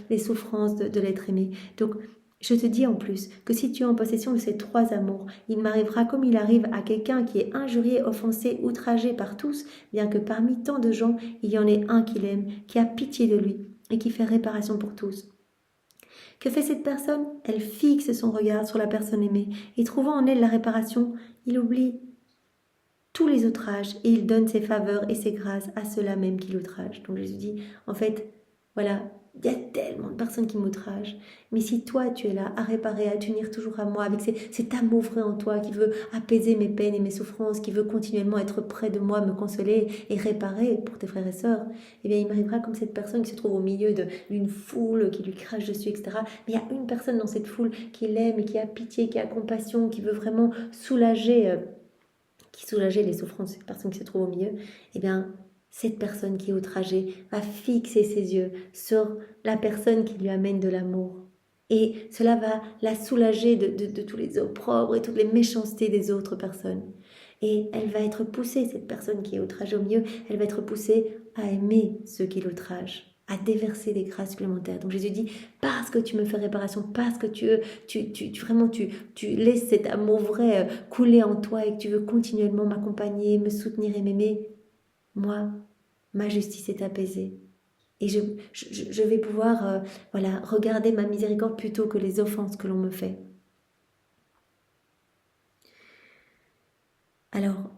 les souffrances de l'être aimé. Donc je te dis en plus que si tu es en possession de ces trois amours, il m'arrivera comme il arrive à quelqu'un qui est injurié, offensé, outragé par tous, bien que parmi tant de gens, il y en ait un qui l'aime, qui a pitié de lui et qui fait réparation pour tous. Que fait cette personne? Elle fixe son regard sur la personne aimée et trouvant en elle la réparation, il oublie tous les outrages et il donne ses faveurs et ses grâces à ceux-là même qui l'outragent. Donc Jésus dit, en fait, voilà, il y a tellement de personnes qui m'outragent. Mais si toi, tu es là à réparer, à t'unir toujours à moi, avec cet amour vrai en toi qui veut apaiser mes peines et mes souffrances, qui veut continuellement être près de moi, me consoler et réparer pour tes frères et sœurs, eh bien, il m'arrivera comme cette personne qui se trouve au milieu d'une foule qui lui crache dessus, etc. Mais il y a une personne dans cette foule qui l'aime et qui a pitié, qui a compassion, qui veut vraiment soulager les souffrances de cette personne qui se trouve au milieu, eh bien, cette personne qui est outragée va fixer ses yeux sur la personne qui lui amène de l'amour. Et cela va la soulager de tous les opprobres et toutes les méchancetés des autres personnes. Et elle va être poussée, cette personne qui est outragée au milieu, elle va être poussée à aimer ceux qui l'outragent, à déverser des grâces supplémentaires. Donc Jésus dit, parce que tu me fais réparation, parce que tu laisses cet amour vrai couler en toi et que tu veux continuellement m'accompagner, me soutenir et m'aimer, moi, ma justice est apaisée. Et je vais pouvoir regarder ma miséricorde plutôt que les offenses que l'on me fait. Alors,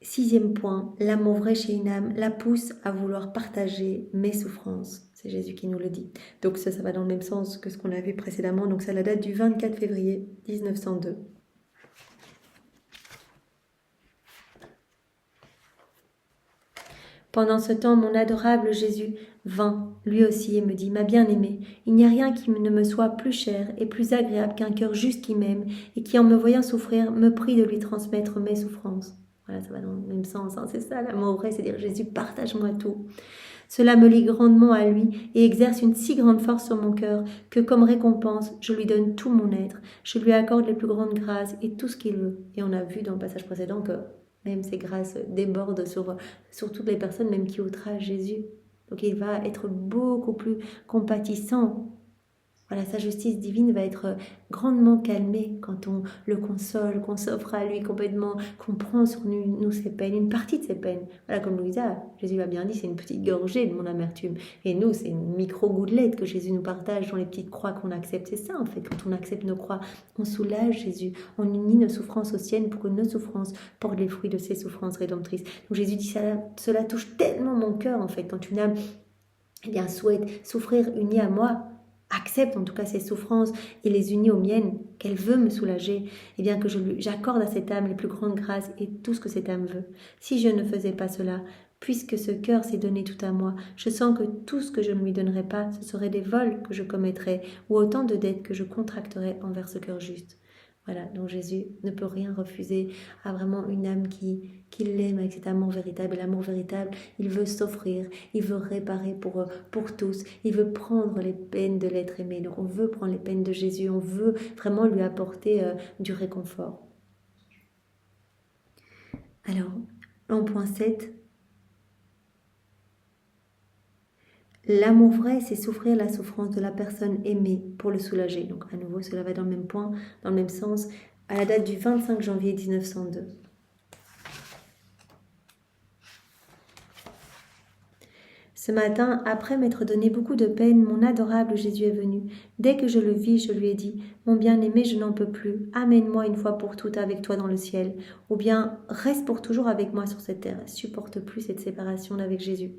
6e point, l'amour vrai chez une âme la pousse à vouloir partager mes souffrances. C'est Jésus qui nous le dit. Donc ça va dans le même sens que ce qu'on a vu précédemment. Donc ça la date du 24 février 1902. Pendant ce temps, mon adorable Jésus vint, lui aussi, et me dit, « Ma bien-aimée, il n'y a rien qui ne me soit plus cher et plus agréable qu'un cœur juste qui m'aime et qui, en me voyant souffrir, me prie de lui transmettre mes souffrances. » Voilà, ça va dans le même sens, hein, c'est ça l'amour vrai, c'est dire, Jésus, partage-moi tout. Cela me lie grandement à lui et exerce une si grande force sur mon cœur que, comme récompense, je lui donne tout mon être. Je lui accorde les plus grandes grâces et tout ce qu'il veut. Et on a vu dans le passage précédent que même ces grâces débordent sur toutes les personnes, même qui outragent Jésus. Donc il va être beaucoup plus compatissant. Voilà, sa justice divine va être grandement calmée quand on le console, qu'on s'offre à lui complètement, qu'on prend sur nous ses peines, une partie de ses peines. Voilà, comme Louisa, Jésus l'a bien dit, c'est une petite gorgée de mon amertume. Et nous, c'est une micro-gouttelette que Jésus nous partage dans les petites croix qu'on accepte. C'est ça, en fait, quand on accepte nos croix, on soulage Jésus, on unit nos souffrances aux siennes pour que nos souffrances portent les fruits de ses souffrances rédemptrices. Donc Jésus dit, cela touche tellement mon cœur, en fait, quand une âme souhaite souffrir unie à moi, accepte en tout cas ses souffrances et les unit aux miennes, qu'elle veut me soulager, et bien que j'accorde à cette âme les plus grandes grâces et tout ce que cette âme veut. Si je ne faisais pas cela, puisque ce cœur s'est donné tout à moi, je sens que tout ce que je ne lui donnerais pas, ce seraient des vols que je commettrais ou autant de dettes que je contracterais envers ce cœur juste. Voilà, donc Jésus ne peut rien refuser à vraiment une âme qui l'aime avec cet amour véritable. Et l'amour véritable, il veut s'offrir, il veut réparer pour tous, il veut prendre les peines de l'être aimé. Donc on veut prendre les peines de Jésus, on veut vraiment lui apporter du réconfort. Alors, en point 7, l'amour vrai, c'est souffrir la souffrance de la personne aimée pour le soulager. Donc à nouveau, cela va dans le même point, dans le même sens, à la date du 25 janvier 1902. Ce matin, après m'être donné beaucoup de peine, mon adorable Jésus est venu. Dès que je le vis, je lui ai dit, mon bien-aimé, je n'en peux plus. Amène-moi une fois pour toutes avec toi dans le ciel. Ou bien, reste pour toujours avec moi sur cette terre. Supporte plus cette séparation d'avec Jésus.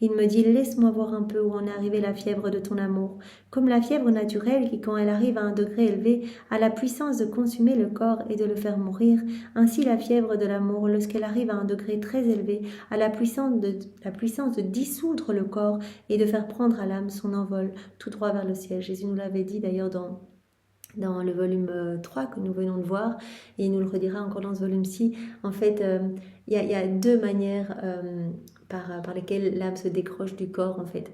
Il me dit, laisse-moi voir un peu où en est arrivée la fièvre de ton amour. Comme la fièvre naturelle qui, quand elle arrive à un degré élevé, a la puissance de consumer le corps et de le faire mourir, ainsi la fièvre de l'amour, lorsqu'elle arrive à un degré très élevé, a la puissance de dissoudre le corps et de faire prendre à l'âme son envol tout droit vers le ciel. Jésus nous l'avait dit d'ailleurs dans le volume 3 que nous venons de voir, et il nous le redira encore dans ce volume-ci. En fait, il y a deux manières par lesquelles l'âme se décroche du corps, en fait.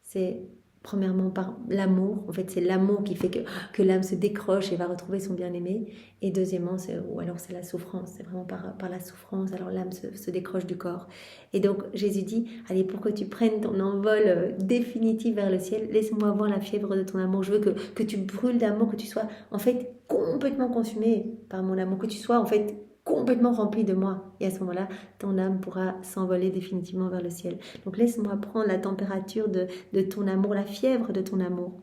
C'est premièrement par l'amour. En fait, c'est l'amour qui fait que l'âme se décroche et va retrouver son bien-aimé. Et deuxièmement, ou alors c'est la souffrance. C'est vraiment par la souffrance, alors l'âme se décroche du corps. Et donc, Jésus dit, allez, pour que tu prennes ton envol définitif vers le ciel, laisse-moi voir la fièvre de ton amour. Je veux que tu brûles d'amour, que tu sois en fait complètement consumé par mon amour, que tu sois en fait complètement rempli de moi. Et à ce moment-là, ton âme pourra s'envoler définitivement vers le ciel. Donc laisse-moi prendre la température de ton amour, la fièvre de ton amour.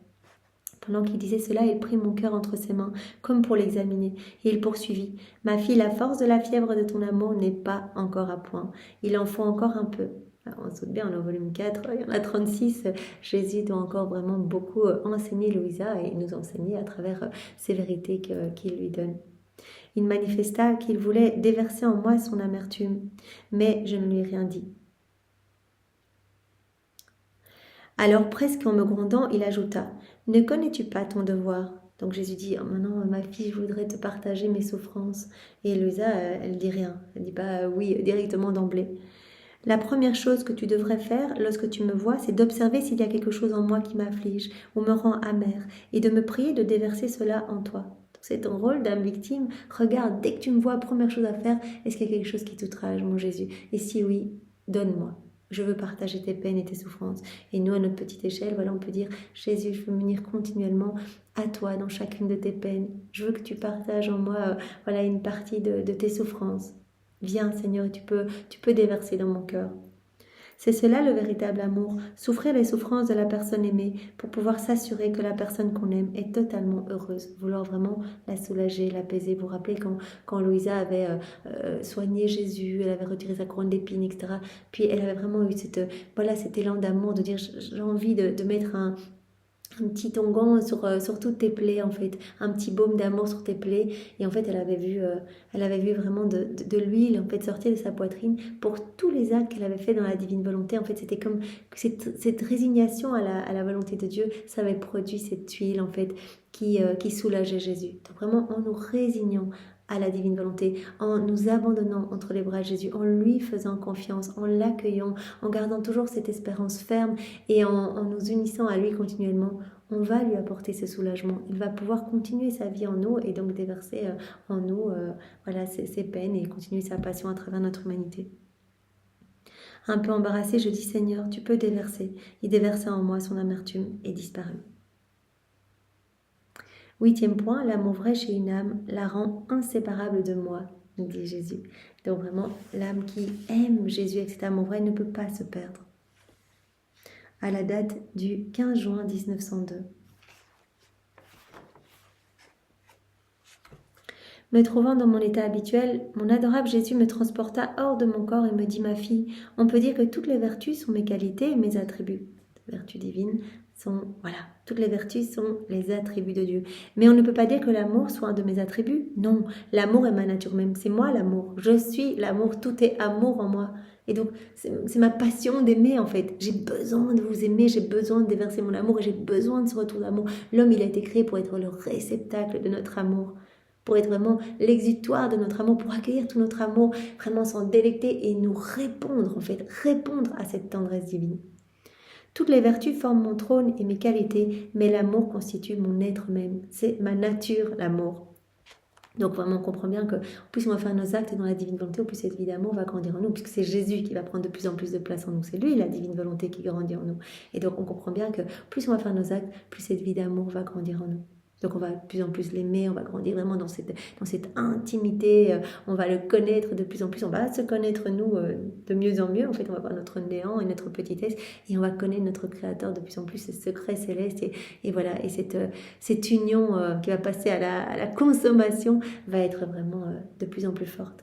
Pendant qu'il disait cela, il prit mon cœur entre ses mains, comme pour l'examiner, et il poursuivit. Ma fille, la force de la fièvre de ton amour n'est pas encore à point. Il en faut encore un peu. Alors, on saute bien, on est au volume 4, il y en a 36. Jésus doit encore vraiment beaucoup enseigner Louisa et nous enseigner à travers ces vérités qu'il lui donne. Il manifesta qu'il voulait déverser en moi son amertume, mais je ne lui ai rien dit. Alors presque en me grondant, il ajouta, « Ne connais-tu pas ton devoir ?» Donc Jésus dit, « Oh, maintenant, ma fille, je voudrais te partager mes souffrances. » Et Louisa, elle dit rien. Elle dit pas oui directement d'emblée. « La première chose que tu devrais faire lorsque tu me vois, c'est d'observer s'il y a quelque chose en moi qui m'afflige ou me rend amère, et de me prier de déverser cela en toi. » C'est ton rôle d'âme victime. Regarde, dès que tu me vois, première chose à faire, est-ce qu'il y a quelque chose qui t'outrage, mon Jésus? Et si oui, donne-moi. Je veux partager tes peines et tes souffrances. Et nous, à notre petite échelle, voilà, on peut dire, Jésus, je veux m'unir continuellement à toi dans chacune de tes peines. Je veux que tu partages en moi, voilà, une partie de tes souffrances. Viens, Seigneur, tu peux déverser dans mon cœur. C'est cela le véritable amour, souffrir les souffrances de la personne aimée pour pouvoir s'assurer que la personne qu'on aime est totalement heureuse, vouloir vraiment la soulager, l'apaiser. Vous vous rappelez quand Louisa avait soigné Jésus, elle avait retiré sa couronne d'épines, etc. Puis elle avait vraiment eu cet élan d'amour, de dire j'ai envie de mettre un petit onguent sur toutes tes plaies, en fait, un petit baume d'amour sur tes plaies. Et en fait, elle avait vu vraiment de l'huile en fait sortir de sa poitrine pour tous les actes qu'elle avait fait dans la divine volonté. En fait, c'était comme cette résignation à la volonté de Dieu, ça avait produit cette huile en fait qui soulageait Jésus. Donc vraiment, en nous résignant à la divine volonté, en nous abandonnant entre les bras de Jésus, en lui faisant confiance, en l'accueillant, en gardant toujours cette espérance ferme et en nous unissant à lui continuellement, on va lui apporter ce soulagement. Il va pouvoir continuer sa vie en nous et donc déverser en nous ses peines et continuer sa passion à travers notre humanité. Un peu embarrassée, je dis Seigneur, tu peux déverser. Il déversa en moi son amertume et disparut. 8e point, l'amour vrai chez une âme la rend inséparable de moi, nous dit Jésus. Donc vraiment, l'âme qui aime Jésus avec cet amour vrai ne peut pas se perdre. À la date du 15 juin 1902. Me trouvant dans mon état habituel, mon adorable Jésus me transporta hors de mon corps et me dit, ma fille, on peut dire que toutes les vertus sont mes qualités et mes attributs. Les vertus divines sont, toutes les vertus sont les attributs de Dieu. Mais on ne peut pas dire que l'amour soit un de mes attributs. Non, l'amour est ma nature même, c'est moi l'amour. Je suis l'amour, tout est amour en moi. Et donc, c'est ma passion d'aimer en fait. J'ai besoin de vous aimer, j'ai besoin de déverser mon amour et j'ai besoin de ce retour d'amour. L'homme, il a été créé pour être le réceptacle de notre amour, pour être vraiment l'exutoire de notre amour, pour accueillir tout notre amour, vraiment s'en délecter et nous répondre en fait, répondre à cette tendresse divine. Toutes les vertus forment mon trône et mes qualités, mais l'amour constitue mon être même. C'est ma nature, l'amour. Donc vraiment, on comprend bien que plus on va faire nos actes dans la divine volonté, au plus cette vie d'amour va grandir en nous, puisque c'est Jésus qui va prendre de plus en plus de place en nous. C'est lui, la divine volonté, qui grandit en nous. Et donc, on comprend bien que plus on va faire nos actes, plus cette vie d'amour va grandir en nous. Donc on va de plus en plus l'aimer, on va grandir vraiment dans cette intimité, on va le connaître de plus en plus, on va se connaître nous de mieux en mieux, en fait on va voir notre néant et notre petitesse et on va connaître notre Créateur de plus en plus, ce secret céleste et voilà, et cette union qui va passer à la consommation va être vraiment de plus en plus forte.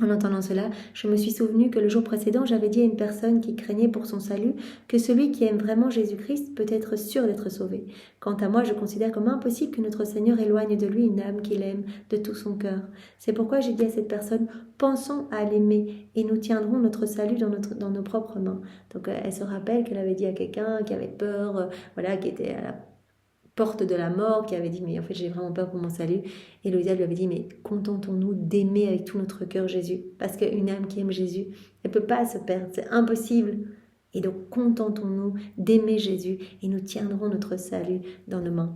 En entendant cela, je me suis souvenu que le jour précédent, j'avais dit à une personne qui craignait pour son salut que celui qui aime vraiment Jésus-Christ peut être sûr d'être sauvé. Quant à moi, je considère comme impossible que notre Seigneur éloigne de lui une âme qu'il aime de tout son cœur. C'est pourquoi j'ai dit à cette personne, pensons à l'aimer et nous tiendrons notre salut dans nos propres mains. Donc elle se rappelle qu'elle avait dit à quelqu'un qui avait peur, voilà, qui était à la porte de la mort, qui avait dit mais en fait j'ai vraiment peur pour mon salut, et Louisa lui avait dit mais contentons-nous d'aimer avec tout notre cœur Jésus, parce qu'une âme qui aime Jésus, elle ne peut pas se perdre, c'est impossible, et donc contentons-nous d'aimer Jésus et nous tiendrons notre salut dans nos mains.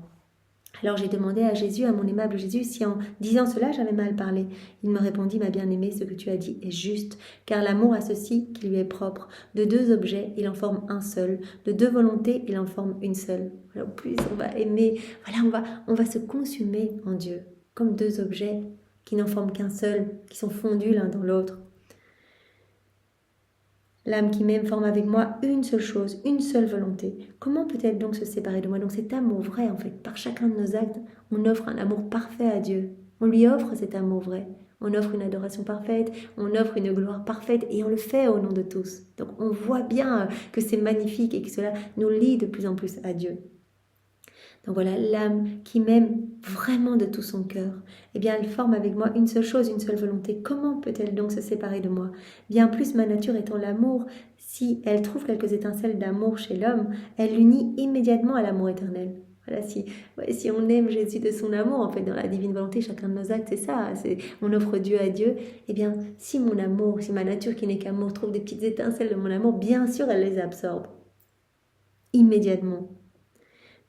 Alors j'ai demandé à Jésus, à mon aimable Jésus, si en disant cela j'avais mal parlé. Il me répondit, ma bien-aimée, ce que tu as dit est juste, car l'amour a ceci qui lui est propre. De deux objets, il en forme un seul. De deux volontés, il en forme une seule. Alors plus on va aimer, voilà, on va se consumer en Dieu, comme deux objets qui n'en forment qu'un seul, qui sont fondus l'un dans l'autre. L'âme qui m'aime forme avec moi une seule chose, une seule volonté. Comment peut-elle donc se séparer de moi? Donc cet amour vrai, en fait, par chacun de nos actes, on offre un amour parfait à Dieu. On lui offre cet amour vrai. On offre une adoration parfaite, on offre une gloire parfaite et on le fait au nom de tous. Donc on voit bien que c'est magnifique et que cela nous lie de plus en plus à Dieu. Donc voilà, l'âme qui m'aime vraiment de tout son cœur, eh bien elle forme avec moi une seule chose, une seule volonté. Comment peut-elle donc se séparer de moi? Bien plus ma nature étant l'amour, si elle trouve quelques étincelles d'amour chez l'homme, elle l'unit immédiatement à l'amour éternel. Voilà, si on aime Jésus de son amour, en fait, dans la divine volonté, chacun de nos actes, c'est ça, on offre Dieu à Dieu, eh bien, si mon amour, si ma nature qui n'est qu'amour trouve des petites étincelles de mon amour, bien sûr, elle les absorbe immédiatement.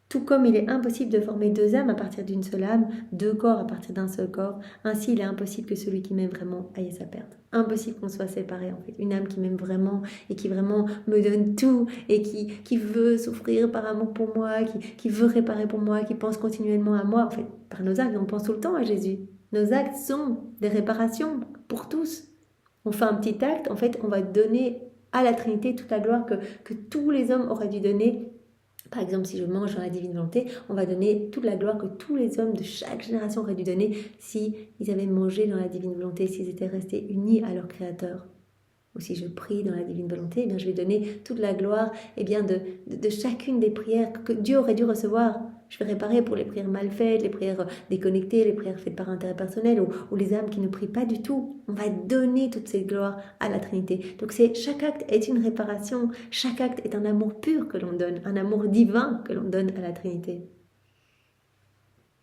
Tout comme il est impossible de former deux âmes à partir d'une seule âme, deux corps à partir d'un seul corps, ainsi il est impossible que celui qui m'aime vraiment aille à sa perte. Impossible qu'on soit séparés en fait. Une âme qui m'aime vraiment et qui vraiment me donne tout et qui veut souffrir par amour pour moi, qui veut réparer pour moi, qui pense continuellement à moi. En fait, par nos actes, on pense tout le temps à Jésus. Nos actes sont des réparations pour tous. On fait un petit acte, en fait, on va donner à la Trinité toute la gloire que tous les hommes auraient dû donner. Par exemple, si je mange dans la divine volonté, on va donner toute la gloire que tous les hommes de chaque génération auraient dû donner si ils avaient mangé dans la divine volonté, s'ils étaient restés unis à leur Créateur. Ou si je prie dans la divine volonté, eh bien, je vais donner toute la gloire de chacune des prières que Dieu aurait dû recevoir. Je vais réparer pour les prières mal faites, les prières déconnectées, les prières faites par intérêt personnel ou les âmes qui ne prient pas du tout. On va donner toute cette gloire à la Trinité. Donc chaque acte est une réparation, chaque acte est un amour pur que l'on donne, un amour divin que l'on donne à la Trinité.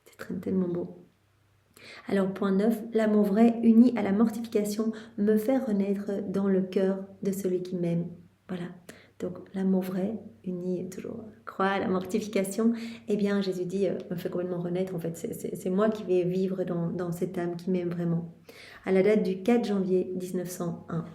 C'est tellement beau. Alors point 9, l'amour vrai uni à la mortification me fait renaître dans le cœur de celui qui m'aime. Voilà, donc l'amour vrai uni toujours croix à la mortification, eh bien Jésus dit me fait complètement renaître, en fait c'est moi qui vais vivre dans cette âme qui m'aime vraiment. À la date du 4 janvier 1901.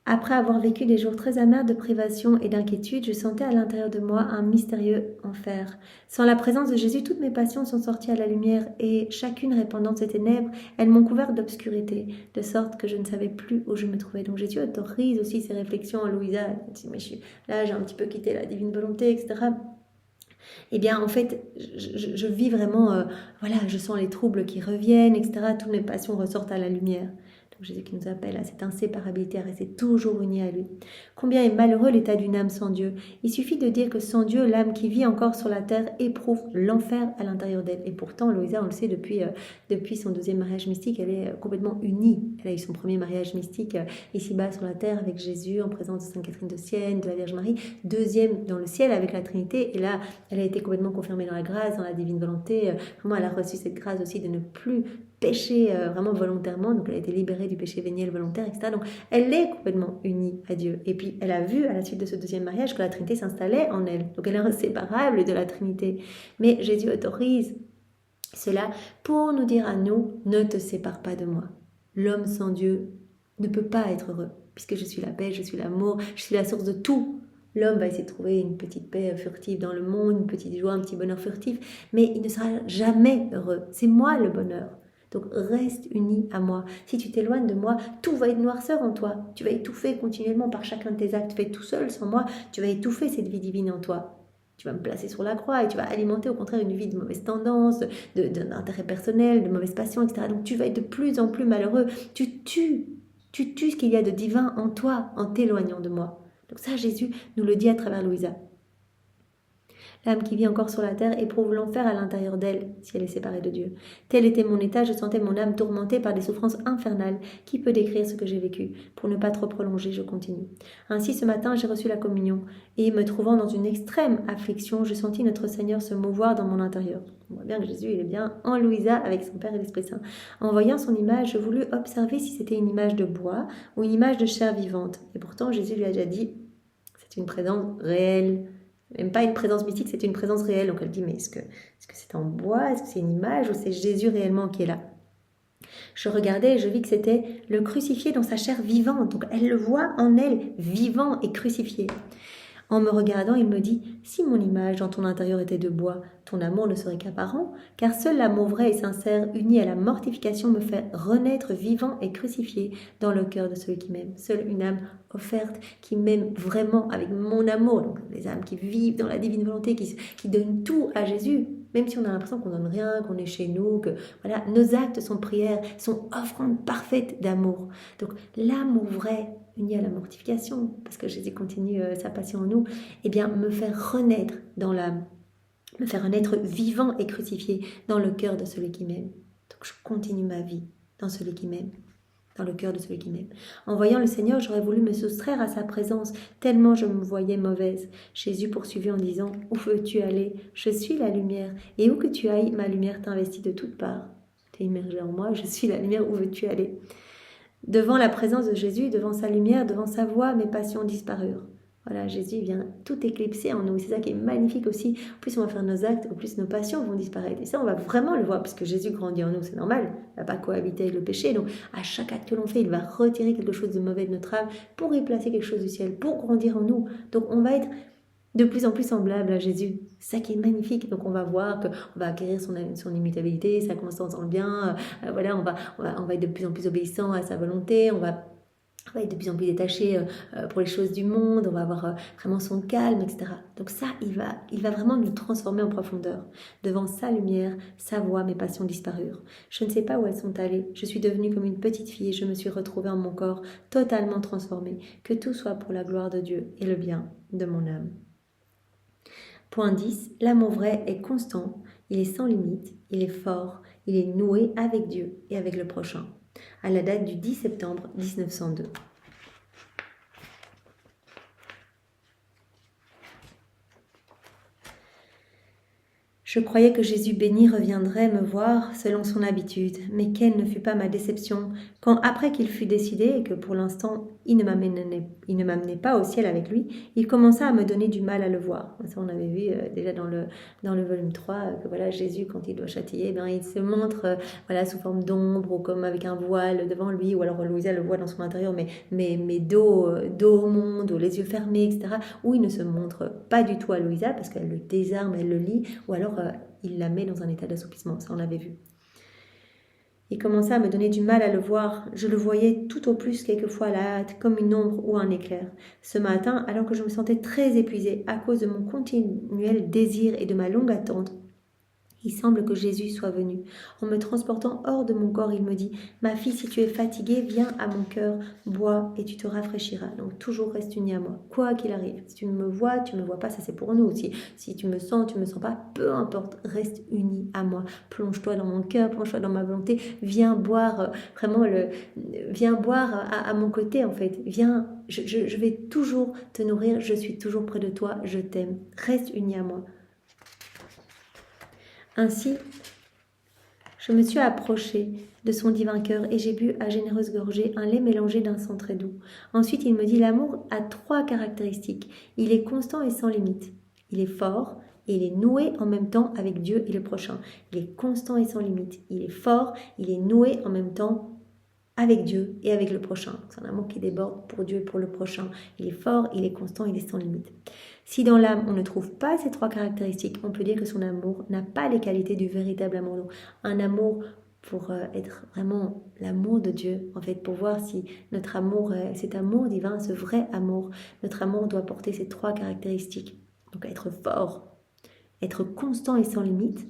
Après avoir vécu des jours très amers de privation et d'inquiétude, je sentais à l'intérieur de moi un mystérieux enfer. Sans la présence de Jésus, toutes mes passions sont sorties à la lumière et, chacune répandant ses ténèbres, elles m'ont couvert d'obscurité, de sorte que je ne savais plus où je me trouvais. Donc Jésus autorise aussi ces réflexions en Louisa. Elle dit, mais là, j'ai un petit peu quitté la divine volonté, etc. Eh bien, en fait, je vis vraiment, voilà, je sens les troubles qui reviennent, etc. Toutes mes passions ressortent à la lumière. Donc Jésus qui nous appelle à cette inséparabilité, à rester toujours unis à lui. Combien est malheureux l'état d'une âme sans Dieu. Il suffit de dire que sans Dieu, l'âme qui vit encore sur la terre éprouve l'enfer à l'intérieur d'elle. Et pourtant, Louisa, on le sait, depuis son deuxième mariage mystique, elle est complètement unie. Elle a eu son premier mariage mystique ici-bas sur la terre avec Jésus, en présence de Sainte Catherine de Sienne, de la Vierge Marie. Deuxième dans le ciel avec la Trinité. Et là, elle a été complètement confirmée dans la grâce, dans la divine volonté. Vraiment, elle a reçu cette grâce aussi de ne plus péché vraiment volontairement, donc elle a été libérée du péché véniel volontaire, etc. Donc elle est complètement unie à Dieu. Et puis elle a vu à la suite de ce deuxième mariage que la Trinité s'installait en elle. Donc elle est inséparable de la Trinité. Mais Jésus autorise cela pour nous dire à nous, ne te sépare pas de moi. L'homme sans Dieu ne peut pas être heureux, puisque je suis la paix, je suis l'amour, je suis la source de tout. L'homme va essayer de trouver une petite paix furtive dans le monde, une petite joie, un petit bonheur furtif, mais il ne sera jamais heureux. C'est moi le bonheur. Donc reste uni à moi. Si tu t'éloignes de moi, tout va être noirceur en toi. Tu vas étouffer continuellement par chacun de tes actes faits tout seul, sans moi. Tu vas étouffer cette vie divine en toi. Tu vas me placer sur la croix et tu vas alimenter au contraire une vie de mauvaise tendance, d'intérêt personnel, de mauvaise passion, etc. Donc tu vas être de plus en plus malheureux. Tu tues ce qu'il y a de divin en toi en t'éloignant de moi. Donc ça, Jésus nous le dit à travers Louisa. L'âme qui vit encore sur la terre éprouve l'enfer à l'intérieur d'elle, si elle est séparée de Dieu. Tel était mon état, je sentais mon âme tourmentée par des souffrances infernales. Qui peut décrire ce que j'ai vécu? Pour ne pas trop prolonger, je continue. Ainsi, ce matin, j'ai reçu la communion, et me trouvant dans une extrême affliction, je sentis notre Seigneur se mouvoir dans mon intérieur. On voit bien que Jésus, il est bien en Louisa avec son Père et l'Esprit Saint. En voyant son image, je voulus observer si c'était une image de bois ou une image de chair vivante. Et pourtant, Jésus lui a déjà dit, c'est une présence réelle. Même pas une présence mystique, c'est une présence réelle. Donc elle dit, mais est-ce que c'est en bois? Est-ce que c'est une image? Ou c'est Jésus réellement qui est là? Je regardais et je vis que c'était le crucifié dans sa chair vivante. Donc elle le voit en elle, vivant et crucifié. En me regardant, il me dit, si mon image dans ton intérieur était de bois, ton amour ne serait qu'apparent, car seul l'amour vrai et sincère, uni à la mortification, me fait renaître vivant et crucifié dans le cœur de celui qui m'aime. Seule une âme offerte qui m'aime vraiment avec mon amour, donc les âmes qui vivent dans la divine volonté, qui donnent tout à Jésus, même si on a l'impression qu'on donne rien, qu'on est chez nous, que voilà, nos actes sont prières, sont offrandes parfaites d'amour. Donc l'amour vrai, uni à la mortification, parce que Jésus continue sa passion en nous, eh bien me faire renaître dans l'âme, me faire renaître vivant et crucifié dans le cœur de celui qui m'aime. Donc je continue ma vie dans celui qui m'aime, dans le cœur de celui qui m'aime. En voyant le Seigneur, j'aurais voulu me soustraire à sa présence, tellement je me voyais mauvaise. Jésus poursuivit en disant, « Où veux-tu aller? Je suis la lumière, et où que tu ailles, ma lumière t'investit de toutes parts. T'es immergé en moi, je suis la lumière, où veux-tu aller ?» Devant la présence de Jésus, devant sa lumière, devant sa voix, mes passions disparurent. Voilà, Jésus vient tout éclipser en nous. C'est ça qui est magnifique aussi. Au plus on va faire nos actes, au plus nos passions vont disparaître. Et ça, on va vraiment le voir, parce que Jésus grandit en nous, c'est normal. Il ne va pas cohabiter avec le péché. Donc, à chaque acte que l'on fait, il va retirer quelque chose de mauvais de notre âme pour y placer quelque chose du ciel, pour grandir en nous. Donc, on va être de plus en plus semblable à Jésus. C'est ça qui est magnifique. Donc on va voir qu'on va acquérir son immutabilité, sa constance dans le bien. Voilà, on va être de plus en plus obéissant à sa volonté. On va être de plus en plus détaché pour les choses du monde. On va avoir vraiment son calme, etc. Donc ça, il va vraiment nous transformer en profondeur. Devant sa lumière, sa voix, mes passions disparurent. Je ne sais pas où elles sont allées. Je suis devenue comme une petite fille et je me suis retrouvée en mon corps totalement transformée. Que tout soit pour la gloire de Dieu et le bien de mon âme. Point 10. L'amour vrai est constant, il est sans limite, il est fort, il est noué avec Dieu et avec le prochain. À la date du 10 septembre 1902. Je croyais que Jésus béni reviendrait me voir selon son habitude, mais quelle ne fut pas ma déception quand, après qu'il fut décidé et que pour l'instant il ne m'amenait pas au ciel avec lui, il commença à me donner du mal à le voir. Ça, on avait vu déjà dans le volume 3 que voilà, Jésus, quand il doit châtier, il se montre voilà, sous forme d'ombre ou comme avec un voile devant lui, ou alors Louisa le voit dans son intérieur, mais dos au monde, ou les yeux fermés, etc., où il ne se montre pas du tout à Louisa parce qu'elle le désarme, elle le lit, ou alors il la met dans un état d'assoupissement, ça on l'avait vu. Il commençait à me donner du mal à le voir. Je le voyais tout au plus quelquefois à la hâte, comme une ombre ou un éclair. Ce matin, alors que je me sentais très épuisée à cause de mon continuel désir et de ma longue attente, il semble que Jésus soit venu. En me transportant hors de mon corps, il me dit « Ma fille, si tu es fatiguée, viens à mon cœur, bois et tu te rafraîchiras. » Donc toujours reste unie à moi, quoi qu'il arrive. Si tu me vois pas, ça c'est pour nous aussi. Si tu me sens pas, peu importe, reste unie à moi. Plonge-toi dans mon cœur, plonge-toi dans ma volonté. Viens boire viens boire à mon côté en fait. Viens, je vais toujours te nourrir, je suis toujours près de toi, je t'aime. Reste unie à moi. Ainsi, je me suis approchée de son divin cœur et j'ai bu à généreuse gorgée un lait mélangé d'un sang très doux. Ensuite, il me dit, l'amour a 3 caractéristiques. Il est constant et sans limite. Il est fort et il est noué en même temps avec Dieu et le prochain. Il est constant et sans limite. Il est fort, il est noué en même temps avec Dieu et avec le prochain. C'est un amour qui déborde pour Dieu et pour le prochain. Il est fort, il est constant, il est sans limite. Si dans l'âme, on ne trouve pas ces 3 caractéristiques, on peut dire que son amour n'a pas les qualités du véritable amour. Donc, un amour pour être vraiment l'amour de Dieu, en fait, pour voir si notre amour, cet amour divin, ce vrai amour, notre amour doit porter ces 3 caractéristiques. Donc, être fort, être constant et sans limite,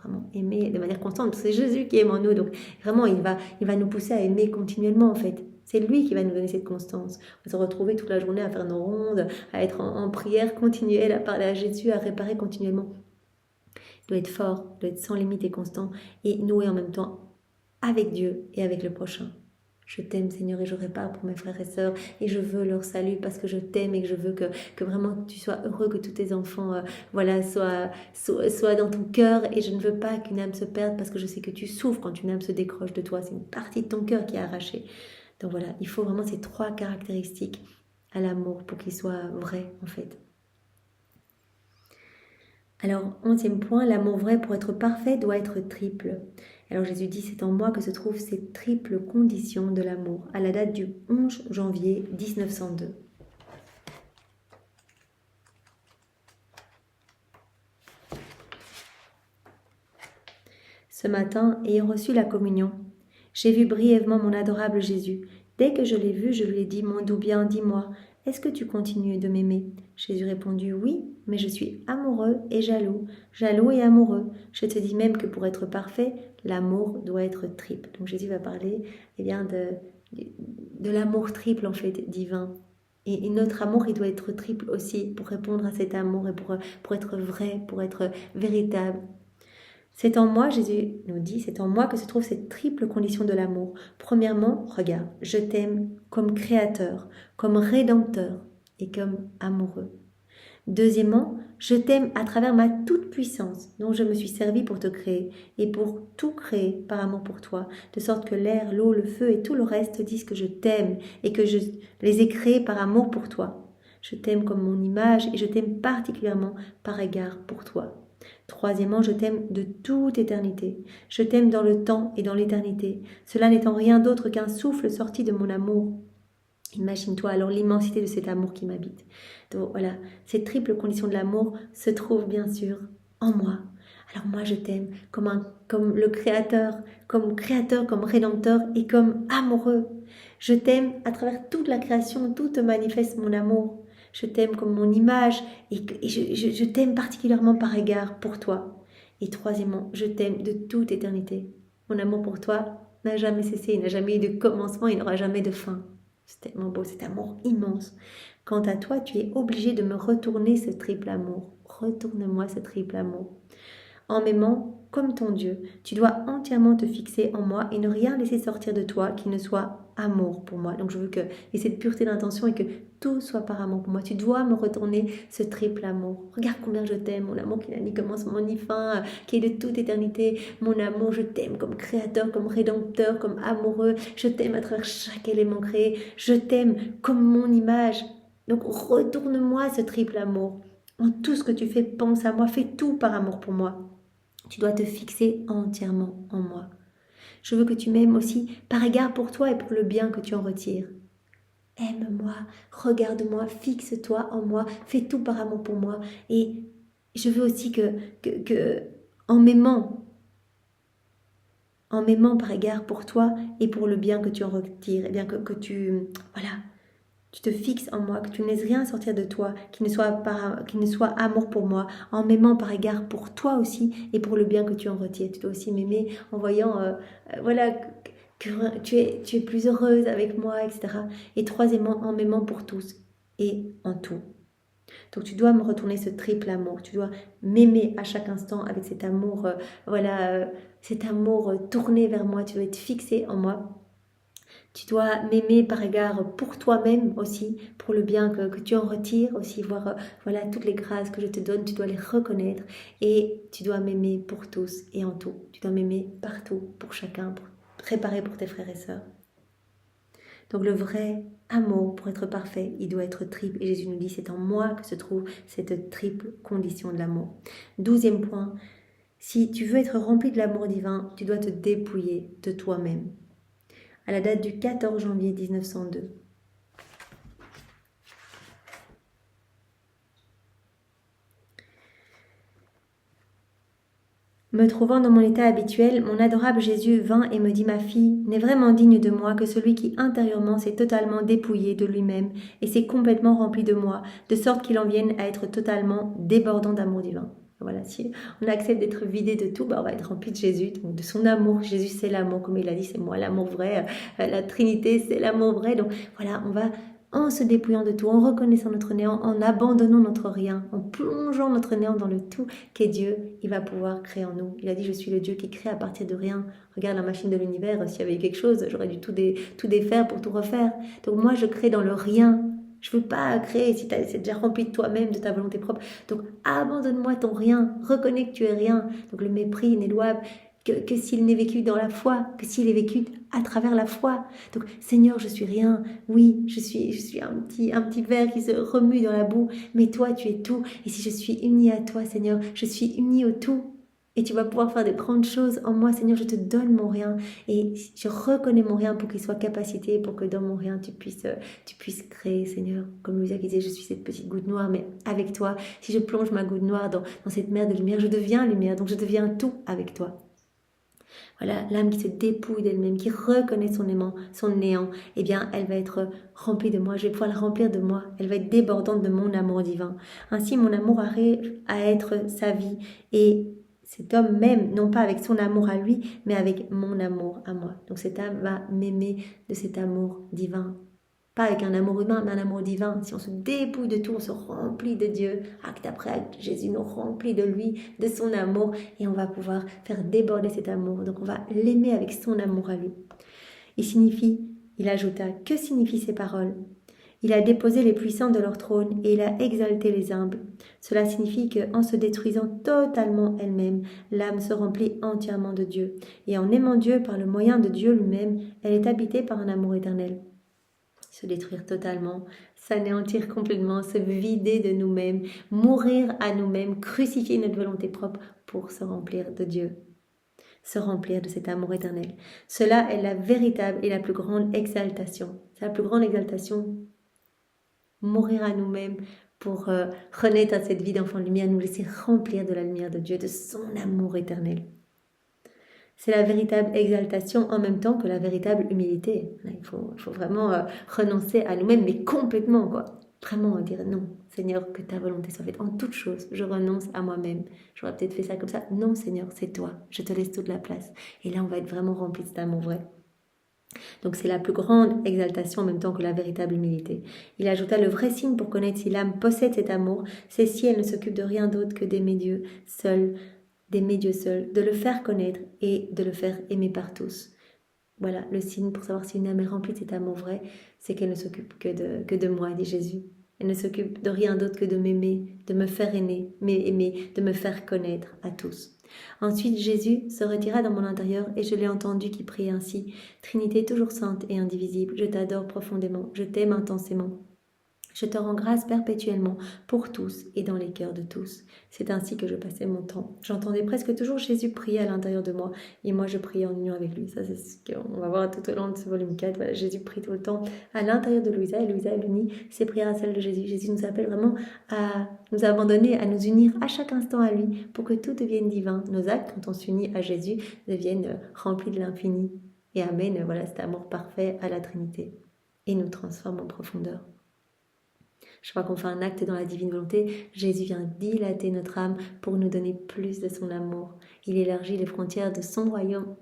vraiment aimer de manière constante. C'est Jésus qui aime en nous, donc vraiment il va nous pousser à aimer continuellement en fait. C'est lui qui va nous donner cette constance. On va se retrouver toute la journée à faire nos rondes, à être en prière continuelle, à parler à Jésus, à réparer continuellement. Il doit être fort, il doit être sans limite et constant et noué en même temps avec Dieu et avec le prochain. Je t'aime Seigneur et je répare pour mes frères et sœurs et je veux leur salut parce que je t'aime et que je veux que vraiment tu sois heureux, que tous tes enfants soient dans ton cœur et je ne veux pas qu'une âme se perde parce que je sais que tu souffres quand une âme se décroche de toi, c'est une partie de ton cœur qui est arrachée. Donc voilà, il faut vraiment ces 3 caractéristiques à l'amour pour qu'il soit vrai en fait. Alors, 11e point, l'amour vrai pour être parfait doit être triple. Alors Jésus dit, c'est en moi que se trouvent ces triples conditions de l'amour, à la date du 11 janvier 1902. Ce matin, ayant reçu la communion, j'ai vu brièvement mon adorable Jésus. Dès que je l'ai vu, je lui ai dit, mon doux bien, dis-moi, est-ce que tu continues de m'aimer? Jésus répondit, oui, mais je suis amoureux et jaloux et amoureux. Je te dis même que pour être parfait, l'amour doit être triple. Donc Jésus va parler de l'amour triple en fait, divin. Et notre amour, il doit être triple aussi pour répondre à cet amour et pour être vrai, pour être véritable. C'est en moi, Jésus nous dit, c'est en moi que se trouve cette triple condition de l'amour. Premièrement, regarde, je t'aime comme créateur, comme rédempteur et comme amoureux. Deuxièmement, je t'aime à travers ma toute-puissance dont je me suis servi pour te créer et pour tout créer par amour pour toi, de sorte que l'air, l'eau, le feu et tout le reste disent que je t'aime et que je les ai créés par amour pour toi. Je t'aime comme mon image et je t'aime particulièrement par égard pour toi. Troisièmement, je t'aime de toute éternité. Je t'aime dans le temps et dans l'éternité, cela n'étant rien d'autre qu'un souffle sorti de mon amour. Imagine-toi alors l'immensité de cet amour qui m'habite. Donc voilà, cette triple condition de l'amour se trouve bien sûr en moi. Alors moi je t'aime comme le créateur, comme rédempteur et comme amoureux. Je t'aime à travers toute la création, tout te manifeste mon amour. Je t'aime comme mon image et je t'aime particulièrement par égard pour toi. Et troisièmement, je t'aime de toute éternité. Mon amour pour toi n'a jamais cessé, il n'a jamais eu de commencement, il n'aura jamais de fin. C'est tellement beau, cet amour immense. Quant à toi, tu es obligé de me retourner ce triple amour. Retourne-moi ce triple amour. En m'aimant comme ton Dieu, tu dois entièrement te fixer en moi et ne rien laisser sortir de toi qui ne soit amour pour moi. Donc je veux qu'il y ait cette pureté d'intention et que tout soit par amour pour moi. Tu dois me retourner ce triple amour. Regarde combien je t'aime, mon amour qui n'a ni commencement ni fin, qui est de toute éternité. Mon amour, je t'aime comme créateur, comme rédempteur, comme amoureux. Je t'aime à travers chaque élément créé. Je t'aime comme mon image. Donc retourne-moi ce triple amour. En tout ce que tu fais, pense à moi, fais tout par amour pour moi. Tu dois te fixer entièrement en moi. Je veux que tu m'aimes aussi par égard pour toi et pour le bien que tu en retires. Aime-moi, regarde-moi, fixe-toi en moi, fais tout par amour pour moi. Et je veux aussi que en m'aimant par égard pour toi et pour le bien que tu en retires, et bien que tu te fixes en moi, que tu ne laisses rien sortir de toi, qui ne soit amour pour moi, en m'aimant par égard pour toi aussi et pour le bien que tu en retires. Tu dois aussi m'aimer en voyant, que tu es plus heureuse avec moi, etc. Et troisièmement, en m'aimant pour tous et en tout. Donc tu dois me retourner ce triple amour. Tu dois m'aimer à chaque instant avec cet amour, cet amour tourné vers moi. Tu dois être fixé en moi. Tu dois m'aimer par égard pour toi-même aussi, pour le bien que tu en retires aussi, voir toutes les grâces que je te donne, tu dois les reconnaître et tu dois m'aimer pour tous et en tout. Tu dois m'aimer partout, pour chacun, pour réparer pour tes frères et sœurs. Donc le vrai amour, pour être parfait, il doit être triple. Et Jésus nous dit, c'est en moi que se trouve cette triple condition de l'amour. 12e point, si tu veux être rempli de l'amour divin, tu dois te dépouiller de toi-même. à la date du 14 janvier 1902. Me trouvant dans mon état habituel, mon adorable Jésus vint et me dit: Ma fille, n'est vraiment digne de moi que celui qui intérieurement s'est totalement dépouillé de lui-même et s'est complètement rempli de moi, de sorte qu'il en vienne à être totalement débordant d'amour divin. Voilà, si on accepte d'être vidé de tout, on va être rempli de Jésus, donc de son amour. Jésus, c'est l'amour, comme il a dit, c'est moi l'amour vrai. La Trinité, c'est l'amour vrai. Donc voilà, on va, en se dépouillant de tout, en reconnaissant notre néant, en abandonnant notre rien, en plongeant notre néant dans le tout qu'est Dieu, il va pouvoir créer en nous. Il a dit: je suis le Dieu qui crée à partir de rien. Regarde la machine de l'univers, s'il y avait quelque chose, j'aurais dû tout défaire pour tout refaire. Donc moi, je crée dans le rien. Je ne veux pas créer si c'est déjà rempli de toi-même, de ta volonté propre. Donc abandonne-moi ton rien, reconnais que tu es rien. Donc le mépris n'est louable que s'il n'est vécu dans la foi, que s'il est vécu à travers la foi. Donc Seigneur, je suis rien. Oui, je suis un petit ver qui se remue dans la boue, mais toi tu es tout. Et si je suis unie à toi, Seigneur, je suis unie au tout. Et tu vas pouvoir faire de grandes choses en moi, Seigneur. Je te donne mon rien et je reconnais mon rien pour qu'il soit capacité, pour que dans mon rien tu puisses créer, Seigneur. Comme Louisa qui disait: je suis cette petite goutte noire, mais avec toi, si je plonge ma goutte noire dans cette mer de lumière, je deviens lumière, donc je deviens tout avec toi. Voilà, l'âme qui se dépouille d'elle-même, qui reconnaît son aimant, son néant, eh bien, elle va être remplie de moi. Je vais pouvoir la remplir de moi. Elle va être débordante de mon amour divin. Ainsi, mon amour arrive à être sa vie. Et cet homme m'aime, non pas avec son amour à lui, mais avec mon amour à moi. Donc cette âme va m'aimer de cet amour divin. Pas avec un amour humain, mais un amour divin. Si on se dépouille de tout, on se remplit de Dieu. Acte après acte, Jésus nous remplit de lui, de son amour, et on va pouvoir faire déborder cet amour. Donc on va l'aimer avec son amour à lui. Il ajouta: que signifient ces paroles? Il a déposé les puissants de leur trône et il a exalté les humbles. Cela signifie qu'en se détruisant totalement elle-même, l'âme se remplit entièrement de Dieu. Et en aimant Dieu par le moyen de Dieu lui-même, elle est habitée par un amour éternel. Se détruire totalement, s'anéantir complètement, se vider de nous-mêmes, mourir à nous-mêmes, crucifier notre volonté propre pour se remplir de Dieu, se remplir de cet amour éternel. Cela est la véritable et la plus grande exaltation. C'est la plus grande exaltation, mourir à nous-mêmes pour renaître à cette vie d'enfant de lumière, nous laisser remplir de la lumière de Dieu, de son amour éternel. C'est la véritable exaltation en même temps que la véritable humilité. Il faut vraiment renoncer à nous-mêmes, mais complètement, quoi. Vraiment dire: non, Seigneur, que ta volonté soit faite en toute chose. Je renonce à moi-même. J'aurais peut-être fait ça comme ça. Non, Seigneur, c'est toi. Je te laisse toute la place. Et là, on va être vraiment rempli de cet amour vrai. Donc c'est la plus grande exaltation en même temps que la véritable humilité. Il ajouta: le vrai signe pour connaître si l'âme possède cet amour, c'est si elle ne s'occupe de rien d'autre que d'aimer Dieu seul, d'aimer Dieu seul, de le faire connaître et de le faire aimer par tous. Voilà, le signe pour savoir si une âme est remplie de cet amour vrai, c'est qu'elle ne s'occupe que de moi, dit Jésus. Elle ne s'occupe de rien d'autre que de m'aimer, de me faire aimer, de me faire connaître à tous. Ensuite, Jésus se retira dans mon intérieur et je l'ai entendu qui priait ainsi: Trinité toujours sainte et indivisible, je t'adore profondément, je t'aime intensément. Je te rends grâce perpétuellement pour tous et dans les cœurs de tous. C'est ainsi que je passais mon temps. J'entendais presque toujours Jésus prier à l'intérieur de moi et moi je priais en union avec lui. Ça c'est ce qu'on va voir tout au long de ce volume 4. Voilà, Jésus prie tout le temps à l'intérieur de Louisa et Louisa elle unit ses prières à celles de Jésus. Jésus nous appelle vraiment à nous abandonner, à nous unir à chaque instant à lui pour que tout devienne divin. Nos actes, quand on s'unit à Jésus, deviennent remplis de l'infini et amènent cet amour parfait à la Trinité et nous transforme en profondeur. Je crois qu'on fait un acte dans la divine volonté. Jésus vient dilater notre âme pour nous donner plus de son amour. Il élargit les frontières de son royaume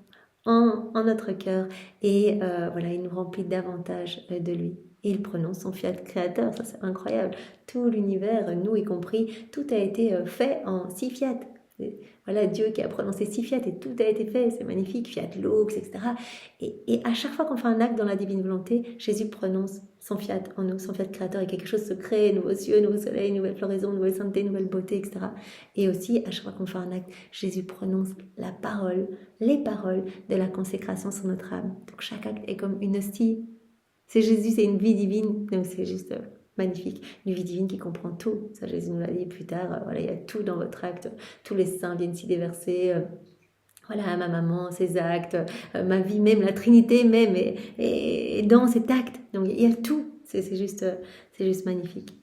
en notre cœur et il nous remplit davantage de lui. Et il prononce son fiat créateur, ça c'est incroyable. Tout l'univers, nous y compris, tout a été fait en 6 fiat. Voilà, Dieu qui a prononcé 6 fiat et tout a été fait, c'est magnifique, fiat lux, etc. Et à chaque fois qu'on fait un acte dans la divine volonté, Jésus prononce son fiat en nous, son fiat créateur, et quelque chose se crée, nouveaux cieux, nouveau soleil, nouvelle floraison, nouvelle sainteté, nouvelle beauté, etc. Et aussi, à chaque fois qu'on fait un acte, Jésus prononce la parole, les paroles de la consécration sur notre âme. Donc chaque acte est comme une hostie. C'est Jésus, c'est une vie divine, donc c'est juste magnifique, une vie divine qui comprend tout. Ça, Jésus nous l'a dit plus tard, il y a tout dans votre acte, tous les saints viennent s'y déverser. voilà, ma maman, ses actes, ma vie même, la Trinité même, et dans cet acte. Donc il y a tout, c'est juste magnifique.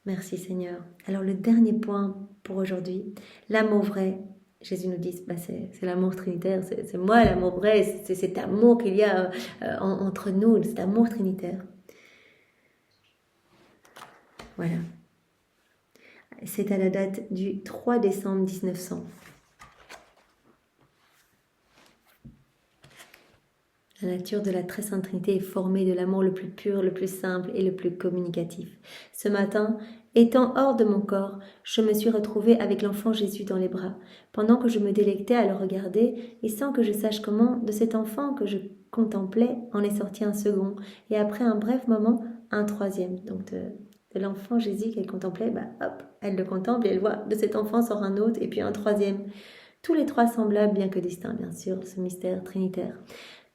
Merci Seigneur. Alors le dernier point pour aujourd'hui, l'amour vrai. Jésus nous dit, bah, c'est l'amour trinitaire, c'est moi l'amour vrai, c'est cet amour qu'il y a entre nous, cet amour trinitaire. Voilà. C'est à la date du 3 décembre 1900. La nature de la très sainte Trinité est formée de l'amour le plus pur, le plus simple et le plus communicatif. Ce matin, étant hors de mon corps, je me suis retrouvée avec l'enfant Jésus dans les bras. Pendant que je me délectais à le regarder, et sans que je sache comment, de cet enfant que je contemplais, en est sorti un second, et après un bref moment, un troisième. Donc de l'enfant Jésus qu'elle contemplait, hop, elle le contemple et elle voit de cet enfant sort un autre, et puis un troisième. Tous les trois semblables, bien que distincts, bien sûr, ce mystère trinitaire.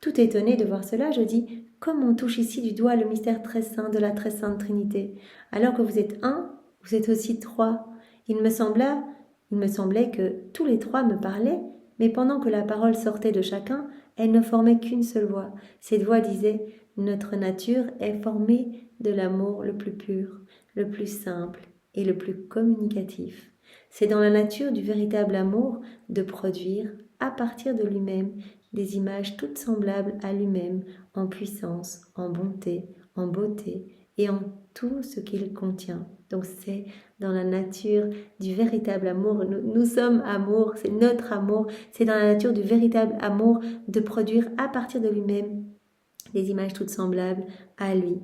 Tout étonné de voir cela, je dis « Comme on touche ici du doigt le mystère très saint de la très sainte Trinité. Alors que vous êtes un, vous êtes aussi trois. Il me semblait que tous les trois me parlaient, mais pendant que la parole sortait de chacun, elle ne formait qu'une seule voix. Cette voix disait « Notre nature est formée de l'amour le plus pur, le plus simple et le plus communicatif. C'est dans la nature du véritable amour de produire, à partir de lui-même, des images toutes semblables à lui-même, en puissance, en bonté, en beauté et en tout ce qu'il contient. » Donc c'est dans la nature du véritable amour. Nous sommes amour, c'est notre amour. C'est dans la nature du véritable amour de produire à partir de lui-même des images toutes semblables à lui,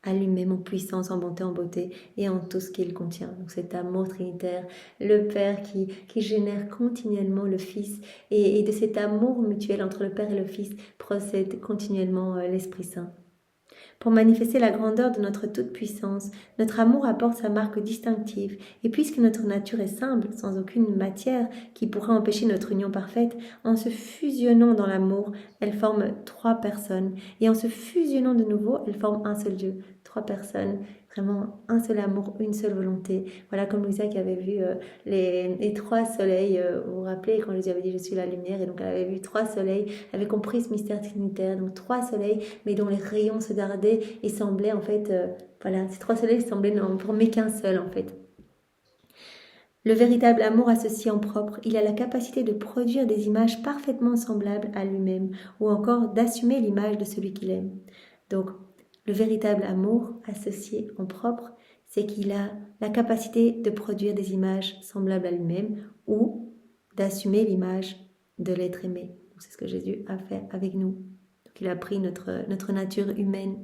à lui-même en puissance, en bonté, en beauté et en tout ce qu'il contient. Donc cet amour trinitaire, le Père qui génère continuellement le Fils et de cet amour mutuel entre le Père et le Fils procède continuellement l'Esprit Saint. Pour manifester la grandeur de notre toute-puissance, notre amour apporte sa marque distinctive, et puisque notre nature est simple, sans aucune matière qui pourrait empêcher notre union parfaite, en se fusionnant dans l'amour, elle forme trois personnes, et en se fusionnant de nouveau, elle forme un seul Dieu. Trois personnes, vraiment un seul amour, une seule volonté. Voilà comme Louisa qui avait vu les trois soleils, vous vous rappelez quand Jésus avait dit « Je suis la lumière » et donc elle avait vu trois soleils, elle avait compris ce mystère trinitaire, donc trois soleils, mais dont les rayons se dardaient et semblaient en fait, ces trois soleils semblaient n'en former qu'un seul en fait. Le véritable amour associé en propre, il a la capacité de produire des images parfaitement semblables à lui-même, ou encore d'assumer l'image de celui qu'il aime. Donc, le véritable amour associé en propre, c'est qu'il a la capacité de produire des images semblables à lui-même ou d'assumer l'image de l'être aimé. C'est ce que Jésus a fait avec nous. Donc, il a pris notre nature humaine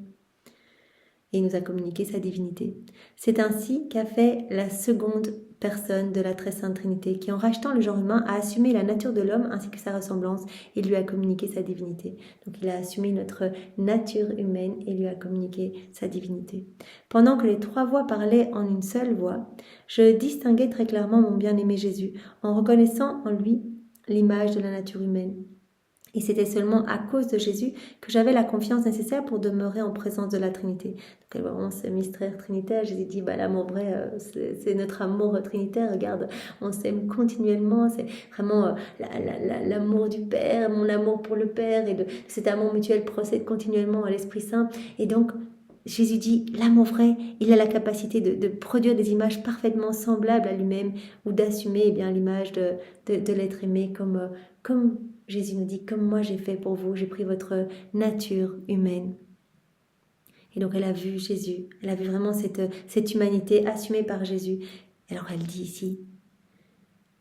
et il nous a communiqué sa divinité. C'est ainsi qu'a fait la seconde personne de la très sainte Trinité, qui en rachetant le genre humain a assumé la nature de l'homme ainsi que sa ressemblance et lui a communiqué sa divinité. Donc il a assumé notre nature humaine et lui a communiqué sa divinité. Pendant que les trois voix parlaient en une seule voix, je distinguais très clairement mon bien-aimé Jésus, en reconnaissant en lui l'image de la nature humaine. Et c'était seulement à cause de Jésus que j'avais la confiance nécessaire pour demeurer en présence de la Trinité. Donc vraiment ce mystère trinitaire, Jésus dit, l'amour vrai, c'est notre amour trinitaire, regarde, on s'aime continuellement, c'est vraiment l'amour du Père, mon amour pour le Père, et cet amour mutuel procède continuellement à l'Esprit Saint. Et donc, Jésus dit, l'amour vrai, il a la capacité de produire des images parfaitement semblables à lui-même, ou d'assumer l'image de l'être aimé comme Jésus nous dit, comme moi j'ai fait pour vous, j'ai pris votre nature humaine. Et donc elle a vu Jésus, elle a vu vraiment cette humanité assumée par Jésus. Alors elle dit ici,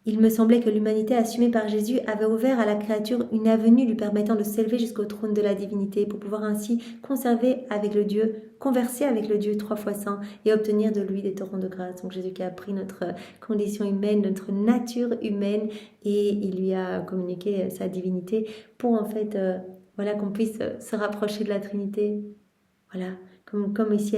il me semblait que l'humanité assumée par Jésus avait ouvert à la créature une avenue lui permettant de s'élever jusqu'au trône de la divinité pour pouvoir ainsi converser avec le Dieu 3 fois saint et obtenir de lui des torrents de grâce. Donc Jésus qui a pris notre condition humaine, notre nature humaine et il lui a communiqué sa divinité pour en fait, qu'on puisse se rapprocher de la Trinité. Voilà, comme ici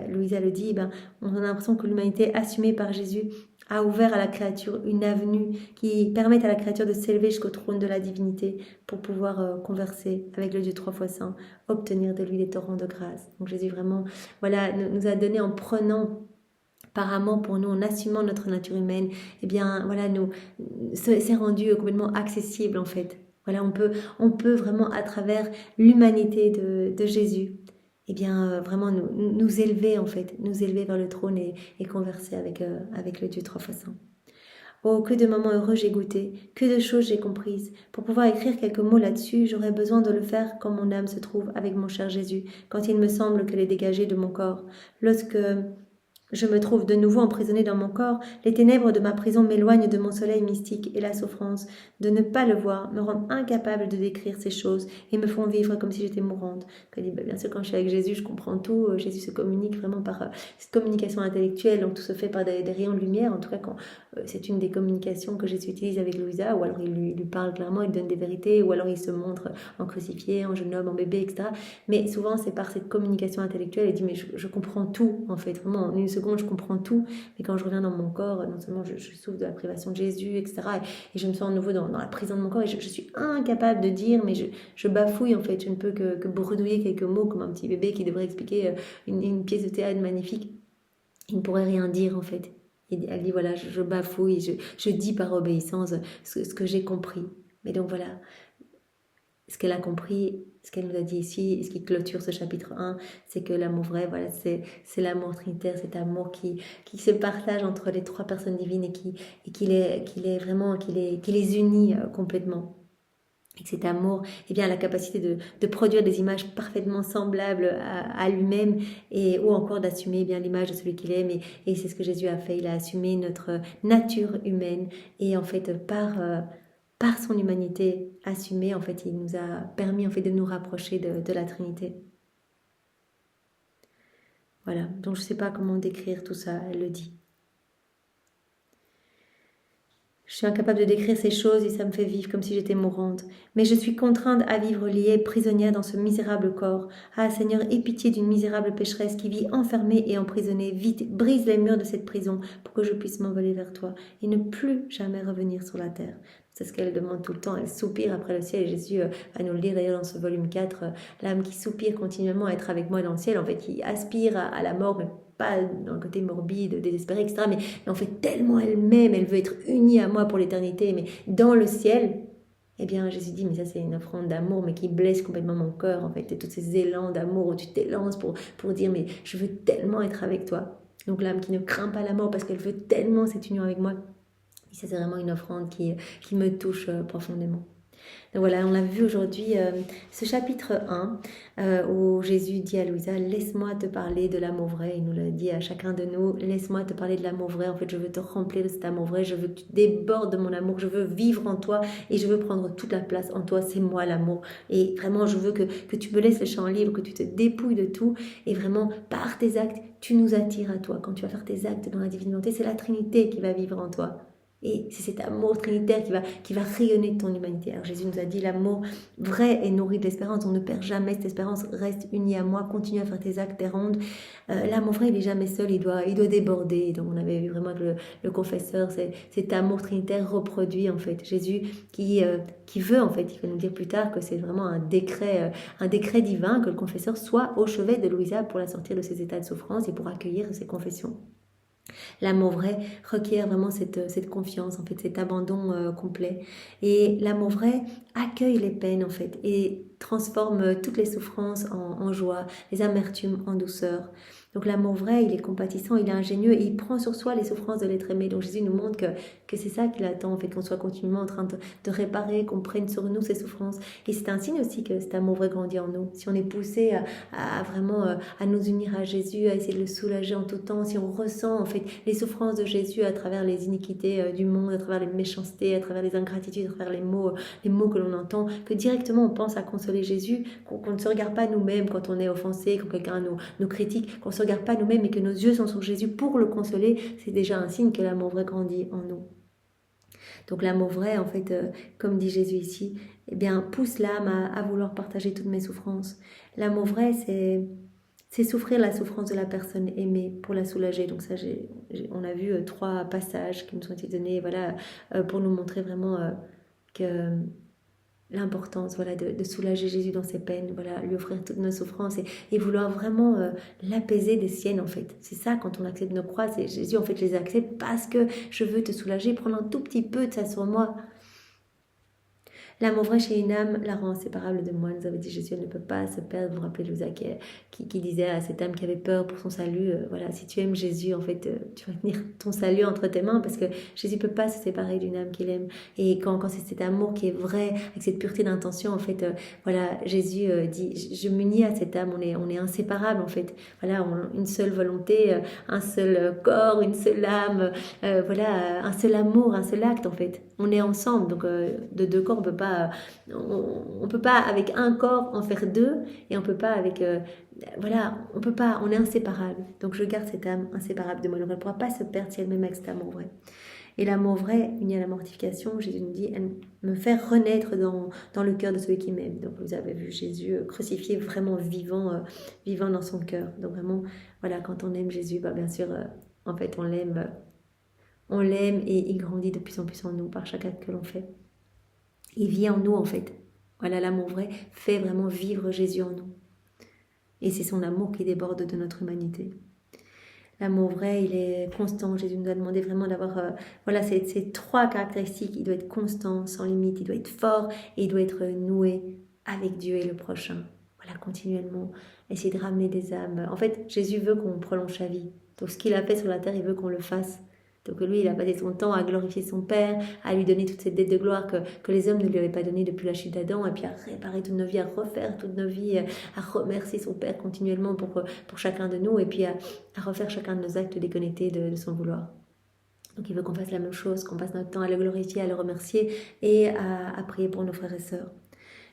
Louisa le dit, on a l'impression que l'humanité assumée par Jésus a ouvert à la créature une avenue qui permet à la créature de s'élever jusqu'au trône de la divinité pour pouvoir converser avec le Dieu 3 fois saint, obtenir de lui des torrents de grâce. Donc Jésus vraiment nous a donné en prenant par amour pour nous, en assumant notre nature humaine, eh bien, voilà, c'est rendu complètement accessible, en fait. Voilà, on peut vraiment, à travers l'humanité de Jésus, eh bien, vraiment nous élever, en fait, nous élever vers le trône et converser avec le Dieu trois fois saint. Oh, que de moments heureux j'ai goûté, que de choses j'ai comprises. Pour pouvoir écrire quelques mots là-dessus, j'aurais besoin de le faire quand mon âme se trouve avec mon cher Jésus, quand il me semble qu'elle est dégagée de mon corps. Lorsque je me trouve de nouveau emprisonnée dans mon corps, les ténèbres de ma prison m'éloignent de mon soleil mystique et la souffrance de ne pas le voir me rend incapable de décrire ces choses et me font vivre comme si j'étais mourante. Bien sûr, quand je suis avec Jésus, je comprends tout. Jésus se communique vraiment par cette communication intellectuelle, donc tout se fait par des rayons de lumière. En tout cas, quand c'est une des communications que Jésus utilise avec Louisa, ou alors il lui parle clairement, il donne des vérités, ou alors il se montre en crucifié, en jeune homme, en bébé, etc. Mais souvent, c'est par cette communication intellectuelle. Il dit, mais je comprends tout, en fait, vraiment, en une seconde, je comprends tout. Mais quand je reviens dans mon corps, non seulement je souffre de la privation de Jésus, etc. Et je me sens à nouveau dans la prison de mon corps, et je suis incapable de dire, mais je bafouille, en fait. Je ne peux que bredouiller quelques mots, comme un petit bébé qui devrait expliquer une pièce de théâtre magnifique. Il ne pourrait rien dire, en fait. Elle dit, voilà, je bafouille, je dis par obéissance ce que j'ai compris. Mais donc voilà, ce qu'elle a compris, ce qu'elle nous a dit ici, et ce qui clôture ce chapitre 1, c'est que l'amour vrai, voilà, c'est l'amour trinitaire, cet amour qui se partage entre les trois personnes divines et qui les unit complètement. Et que cet amour, eh bien, a la capacité de produire des images parfaitement semblables à lui-même, ou encore d'assumer eh bien l'image de celui qu'il aime. Et c'est ce que Jésus a fait. Il a assumé notre nature humaine. Et en fait, par son humanité assumée, en fait, il nous a permis en fait de nous rapprocher de la Trinité. Voilà. Donc je ne sais pas comment décrire tout ça. Elle le dit. Je suis incapable de décrire ces choses et ça me fait vivre comme si j'étais mourante. Mais je suis contrainte à vivre liée, prisonnière dans ce misérable corps. Ah Seigneur, aie pitié d'une misérable pécheresse qui vit enfermée et emprisonnée. Vite, brise les murs de cette prison pour que je puisse m'envoler vers toi et ne plus jamais revenir sur la terre. C'est ce qu'elle demande tout le temps. Elle soupire après le ciel. Et Jésus va nous le dire d'ailleurs dans ce volume 4. L'âme qui soupire continuellement à être avec moi dans le ciel, en fait, qui aspire à la mort, mais pas dans le côté morbide, désespéré, etc. Mais en fait, tellement elle-même, elle veut être unie à moi pour l'éternité. Mais dans le ciel, eh bien, Jésus dit, mais ça c'est une offrande d'amour, mais qui blesse complètement mon cœur, en fait. Et tous ces élans d'amour où tu t'élances pour dire, mais je veux tellement être avec toi. Donc l'âme qui ne craint pas la mort parce qu'elle veut tellement cette union avec moi. Et ça, c'est vraiment une offrande qui me touche profondément. Donc voilà, on a vu aujourd'hui ce chapitre 1 où Jésus dit à Louisa, laisse-moi te parler de l'amour vrai. Il nous l'a dit à chacun de nous, laisse-moi te parler de l'amour vrai. En fait, je veux te remplir de cet amour vrai. Je veux que tu débordes de mon amour. Je veux vivre en toi et je veux prendre toute la place en toi. C'est moi l'amour. Et vraiment, je veux que tu me laisses le champ libre, que tu te dépouilles de tout. Et vraiment, par tes actes, tu nous attires à toi. Quand tu vas faire tes actes dans la divine volonté, c'est la Trinité qui va vivre en toi. Et c'est cet amour trinitaire qui va rayonner de ton humanité. Alors Jésus nous a dit, l'amour vrai est nourri de l'espérance. On ne perd jamais cette espérance. Reste uni à moi, continue à faire tes actes, tes rondes. L'amour vrai, il n'est jamais seul, il doit déborder. Donc on avait vu vraiment que le confesseur, cet amour trinitaire reproduit en fait. Jésus qui veut en fait, il va nous dire plus tard que c'est vraiment un décret divin que le confesseur soit au chevet de Louisa pour la sortir de ses états de souffrance et pour accueillir ses confessions. L'amour vrai requiert vraiment cette confiance, en fait, cet abandon complet. Et l'amour vrai accueille les peines, en fait, et transforme toutes les souffrances en joie, les amertumes en douceur. Donc l'amour vrai, il est compatissant, il est ingénieux et il prend sur soi les souffrances de l'être aimé. Donc Jésus nous montre que c'est ça qu'il attend, en fait, qu'on soit continuellement en train de réparer, qu'on prenne sur nous ces souffrances. Et c'est un signe aussi que cet amour vrai grandit en nous. Si on est poussé à vraiment à nous unir à Jésus, à essayer de le soulager en tout temps, si on ressent en fait les souffrances de Jésus à travers les iniquités du monde, à travers les méchancetés, à travers les ingratitudes, à travers les mots que l'on entend, que directement on pense à consoler Jésus, qu'on ne se regarde pas nous-mêmes quand on est offensé, quand quelqu'un nous critique, qu'on ne se regarde pas nous-mêmes et que nos yeux sont sur Jésus pour le consoler, c'est déjà un signe que l'amour vrai grandit en nous. Donc l'amour vrai, en fait, comme dit Jésus ici, eh bien, pousse l'âme à vouloir partager toutes mes souffrances. L'amour vrai, c'est souffrir la souffrance de la personne aimée pour la soulager. Donc ça, on a vu 3 passages qui nous ont été donnés, voilà, pour nous montrer vraiment que l'importance voilà, de soulager Jésus dans ses peines, voilà, lui offrir toutes nos souffrances et vouloir vraiment l'apaiser des siennes en fait. C'est ça quand on accepte nos croix, c'est Jésus en fait je les accepte parce que je veux te soulager, prendre un tout petit peu de ça sur moi. L'amour vrai chez une âme la rend inséparable de moi, nous avait dit Jésus, elle ne peut pas se perdre. Vous vous rappelez Louisa qui disait à cette âme qui avait peur pour son salut, voilà, si tu aimes Jésus, en fait, tu vas tenir ton salut entre tes mains parce que Jésus ne peut pas se séparer d'une âme qu'il aime. Et quand c'est cet amour qui est vrai, avec cette pureté d'intention, en fait, voilà, Jésus dit, je m'unis à cette âme, on est inséparables, en fait. Voilà, une seule volonté, un seul corps, une seule âme, voilà, un seul amour, un seul acte, en fait. On est ensemble, donc de deux corps, on peut pas avec un corps en faire deux, et on peut pas avec voilà, on peut pas, on est inséparables. Donc je garde cette âme inséparable de moi, donc elle ne pourra pas se perdre si elle m'aime avec cet amour vrai. Et l'amour vrai, uni à la mortification, Jésus nous dit, elle me fait renaître dans le cœur de celui qui m'aime. Donc vous avez vu Jésus crucifié, vraiment vivant dans son cœur. Donc vraiment, voilà, quand on aime Jésus, bien sûr, en fait, on l'aime et il grandit de plus en plus en nous par chaque acte que l'on fait. Il vit en nous en fait. Voilà, l'amour vrai fait vraiment vivre Jésus en nous. Et c'est son amour qui déborde de notre humanité. L'amour vrai, il est constant. Jésus nous a demandé vraiment d'avoir voilà, ces trois caractéristiques. Il doit être constant, sans limite, il doit être fort et il doit être noué avec Dieu et le prochain. Voilà, continuellement, essayer de ramener des âmes. En fait, Jésus veut qu'on prolonge sa vie. Donc ce qu'il a fait sur la terre, il veut qu'on le fasse. Donc lui, il a passé son temps à glorifier son Père, à lui donner toutes ces dettes de gloire que les hommes ne lui avaient pas données depuis la chute d'Adam, et puis à réparer toutes nos vies, à refaire toutes nos vies, à remercier son Père continuellement pour chacun de nous, et puis à refaire chacun de nos actes déconnectés de son vouloir. Donc il veut qu'on fasse la même chose, qu'on passe notre temps à le glorifier, à le remercier, et à prier pour nos frères et sœurs.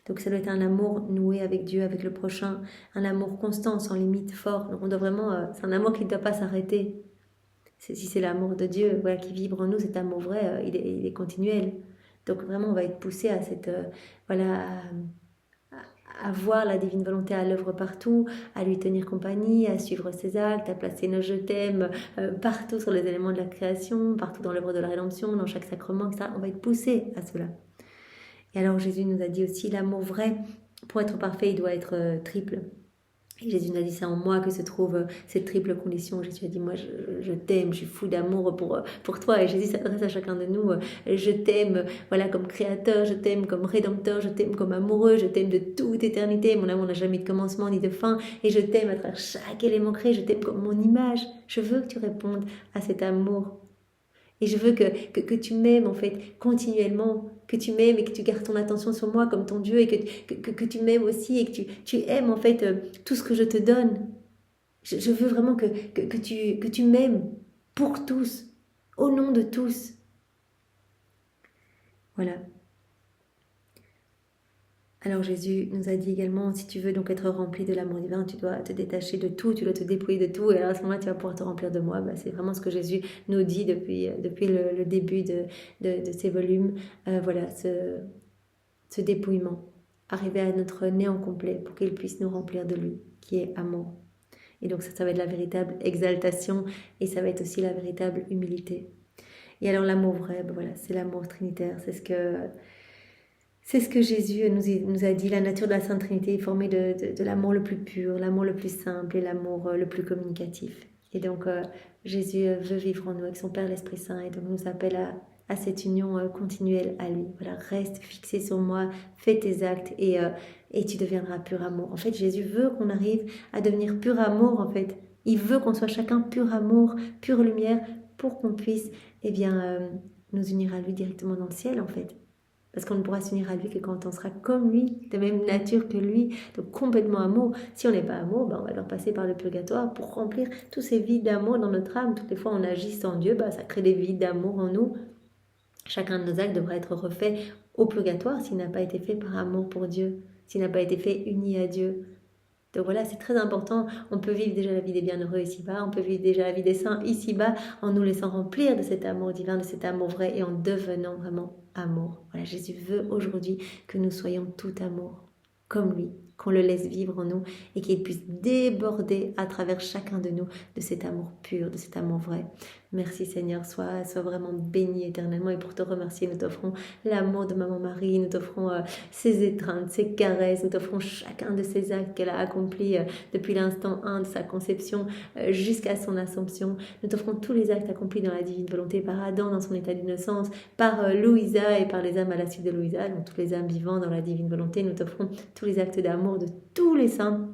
Donc ça doit être un amour noué avec Dieu, avec le prochain, un amour constant, sans limite, fort. Donc on doit vraiment, c'est un amour qui ne doit pas s'arrêter. Si c'est l'amour de Dieu voilà, qui vibre en nous, cet amour vrai, il est continuel. Donc vraiment, on va être poussé à cette voilà, à voir la divine volonté à l'œuvre partout, à lui tenir compagnie, à suivre ses actes, à placer nos je t'aime partout sur les éléments de la création, partout dans l'œuvre de la rédemption, dans chaque sacrement, etc. On va être poussé à cela. Et alors Jésus nous a dit aussi, l'amour vrai, pour être parfait, il doit être triple. Et Jésus nous a dit, c'est en moi que se trouve cette triple condition. Jésus a dit, moi je t'aime, je suis fou d'amour pour toi. Et Jésus s'adresse à chacun de nous, je t'aime voilà, comme créateur, je t'aime comme rédempteur, je t'aime comme amoureux, je t'aime de toute éternité. Mon amour n'a jamais de commencement ni de fin. Et je t'aime à travers chaque élément créé, je t'aime comme mon image. Je veux que tu répondes à cet amour. Et je veux que tu m'aimes en fait continuellement, que tu m'aimes et que tu gardes ton attention sur moi comme ton Dieu et que tu m'aimes aussi et que tu aimes en fait tout ce que je te donne. Je veux vraiment que tu m'aimes pour tous, au nom de tous. Voilà. Alors Jésus nous a dit également, si tu veux donc être rempli de l'amour divin, tu dois te détacher de tout, tu dois te dépouiller de tout, et alors à ce moment-là, tu vas pouvoir te remplir de moi. C'est vraiment ce que Jésus nous dit depuis le début de ces volumes. Voilà, ce dépouillement, arriver à notre néant complet pour qu'il puisse nous remplir de lui, qui est amour. Et donc ça va être la véritable exaltation, et ça va être aussi la véritable humilité. Et alors l'amour vrai, voilà, c'est l'amour trinitaire, c'est ce que Jésus nous a dit, la nature de la Sainte Trinité est formée de l'amour le plus pur, l'amour le plus simple et l'amour le plus communicatif. Et donc Jésus veut vivre en nous avec son Père l'Esprit Saint et donc nous appelle à cette union continuelle à lui. Voilà, reste fixé sur moi, fais tes actes et tu deviendras pur amour. En fait, Jésus veut qu'on arrive à devenir pur amour en fait. Il veut qu'on soit chacun pur amour, pure lumière pour qu'on puisse nous unir à lui directement dans le ciel en fait. Parce qu'on ne pourra s'unir à lui que quand on sera comme lui, de même nature que lui, donc complètement amour. Si on n'est pas amour, on va devoir passer par le purgatoire pour remplir tous ces vides d'amour dans notre âme. Toutes les fois on agit sans Dieu, ça crée des vides d'amour en nous. Chacun de nos actes devra être refait au purgatoire s'il n'a pas été fait par amour pour Dieu, s'il n'a pas été fait uni à Dieu. Donc voilà, c'est très important. On peut vivre déjà la vie des bienheureux ici-bas, on peut vivre déjà la vie des saints ici-bas en nous laissant remplir de cet amour divin, de cet amour vrai et en devenant vraiment amour. Voilà, Jésus veut aujourd'hui que nous soyons tout amour, comme lui, qu'on le laisse vivre en nous et qu'il puisse déborder à travers chacun de nous de cet amour pur, de cet amour vrai. Merci Seigneur, sois vraiment béni éternellement. Et pour te remercier, nous t'offrons l'amour de Maman Marie, nous t'offrons ses étreintes, ses caresses, nous t'offrons chacun de ces actes qu'elle a accomplis depuis l'instant 1 de sa conception jusqu'à son assomption. Nous t'offrons tous les actes accomplis dans la divine volonté par Adam dans son état d'innocence, par Louisa et par les âmes à la suite de Louisa, donc toutes les âmes vivant dans la divine volonté. Nous t'offrons tous les actes d'amour de tous les saints.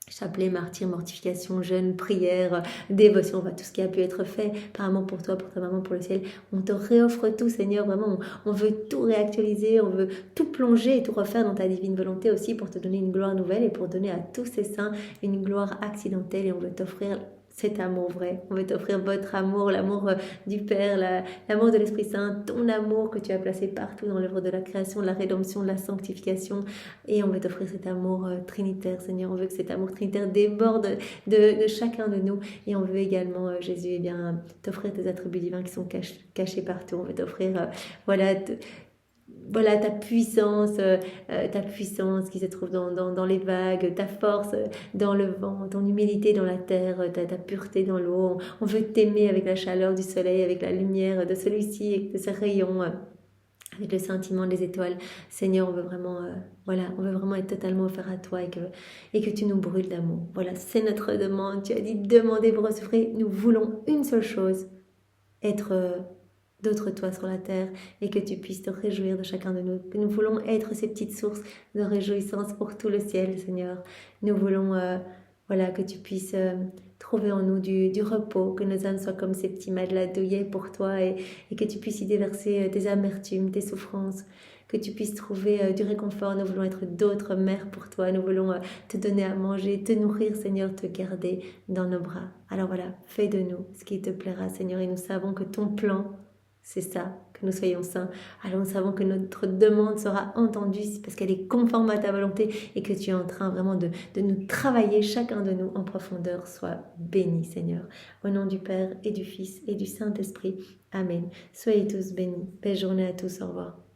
Chapelet, martyr, mortification, jeûne, prière, dévotion, tout ce qui a pu être fait par amour pour toi, pour ta maman, pour le ciel. On te réoffre tout, Seigneur, vraiment, on veut tout réactualiser, on veut tout plonger et tout refaire dans ta divine volonté aussi pour te donner une gloire nouvelle et pour donner à tous ces saints une gloire accidentelle et on veut t'offrir cet amour vrai. On veut t'offrir votre amour, l'amour du Père, l'amour de l'Esprit Saint, ton amour que tu as placé partout dans l'œuvre de la création, de la rédemption, de la sanctification. Et on veut t'offrir cet amour trinitaire, Seigneur. On veut que cet amour trinitaire déborde de chacun de nous. Et on veut également, Jésus, eh bien, t'offrir tes attributs divins qui sont cachés partout. On veut t'offrir, voilà ta puissance qui se trouve dans les vagues, ta force dans le vent, ton humilité dans la terre, ta pureté dans l'eau. On veut t'aimer avec la chaleur du soleil, avec la lumière de celui-ci, avec de ses rayons, avec le sentiment des étoiles. Seigneur, on veut vraiment être totalement offert à toi et que tu nous brûles d'amour. Voilà, c'est notre demande. Tu as dit demandez, vous recevrez. Nous voulons une seule chose, être d'autres toi sur la terre et que tu puisses te réjouir de chacun de nous. Que nous voulons être ces petites sources de réjouissance pour tout le ciel, Seigneur. Nous voulons que tu puisses trouver en nous du repos, que nos âmes soient comme ces petits matelas douillets pour toi et que tu puisses y déverser tes amertumes, tes souffrances, que tu puisses trouver du réconfort. Nous voulons être d'autres mères pour toi. Nous voulons te donner à manger, te nourrir, Seigneur, te garder dans nos bras. Alors voilà, fais de nous ce qui te plaira, Seigneur, et nous savons que ton plan, c'est ça, que nous soyons saints. Alors nous savons que notre demande sera entendue parce qu'elle est conforme à ta volonté et que tu es en train vraiment de nous travailler, chacun de nous en profondeur. Sois béni, Seigneur. Au nom du Père et du Fils et du Saint-Esprit. Amen. Soyez tous bénis. Belle journée à tous. Au revoir.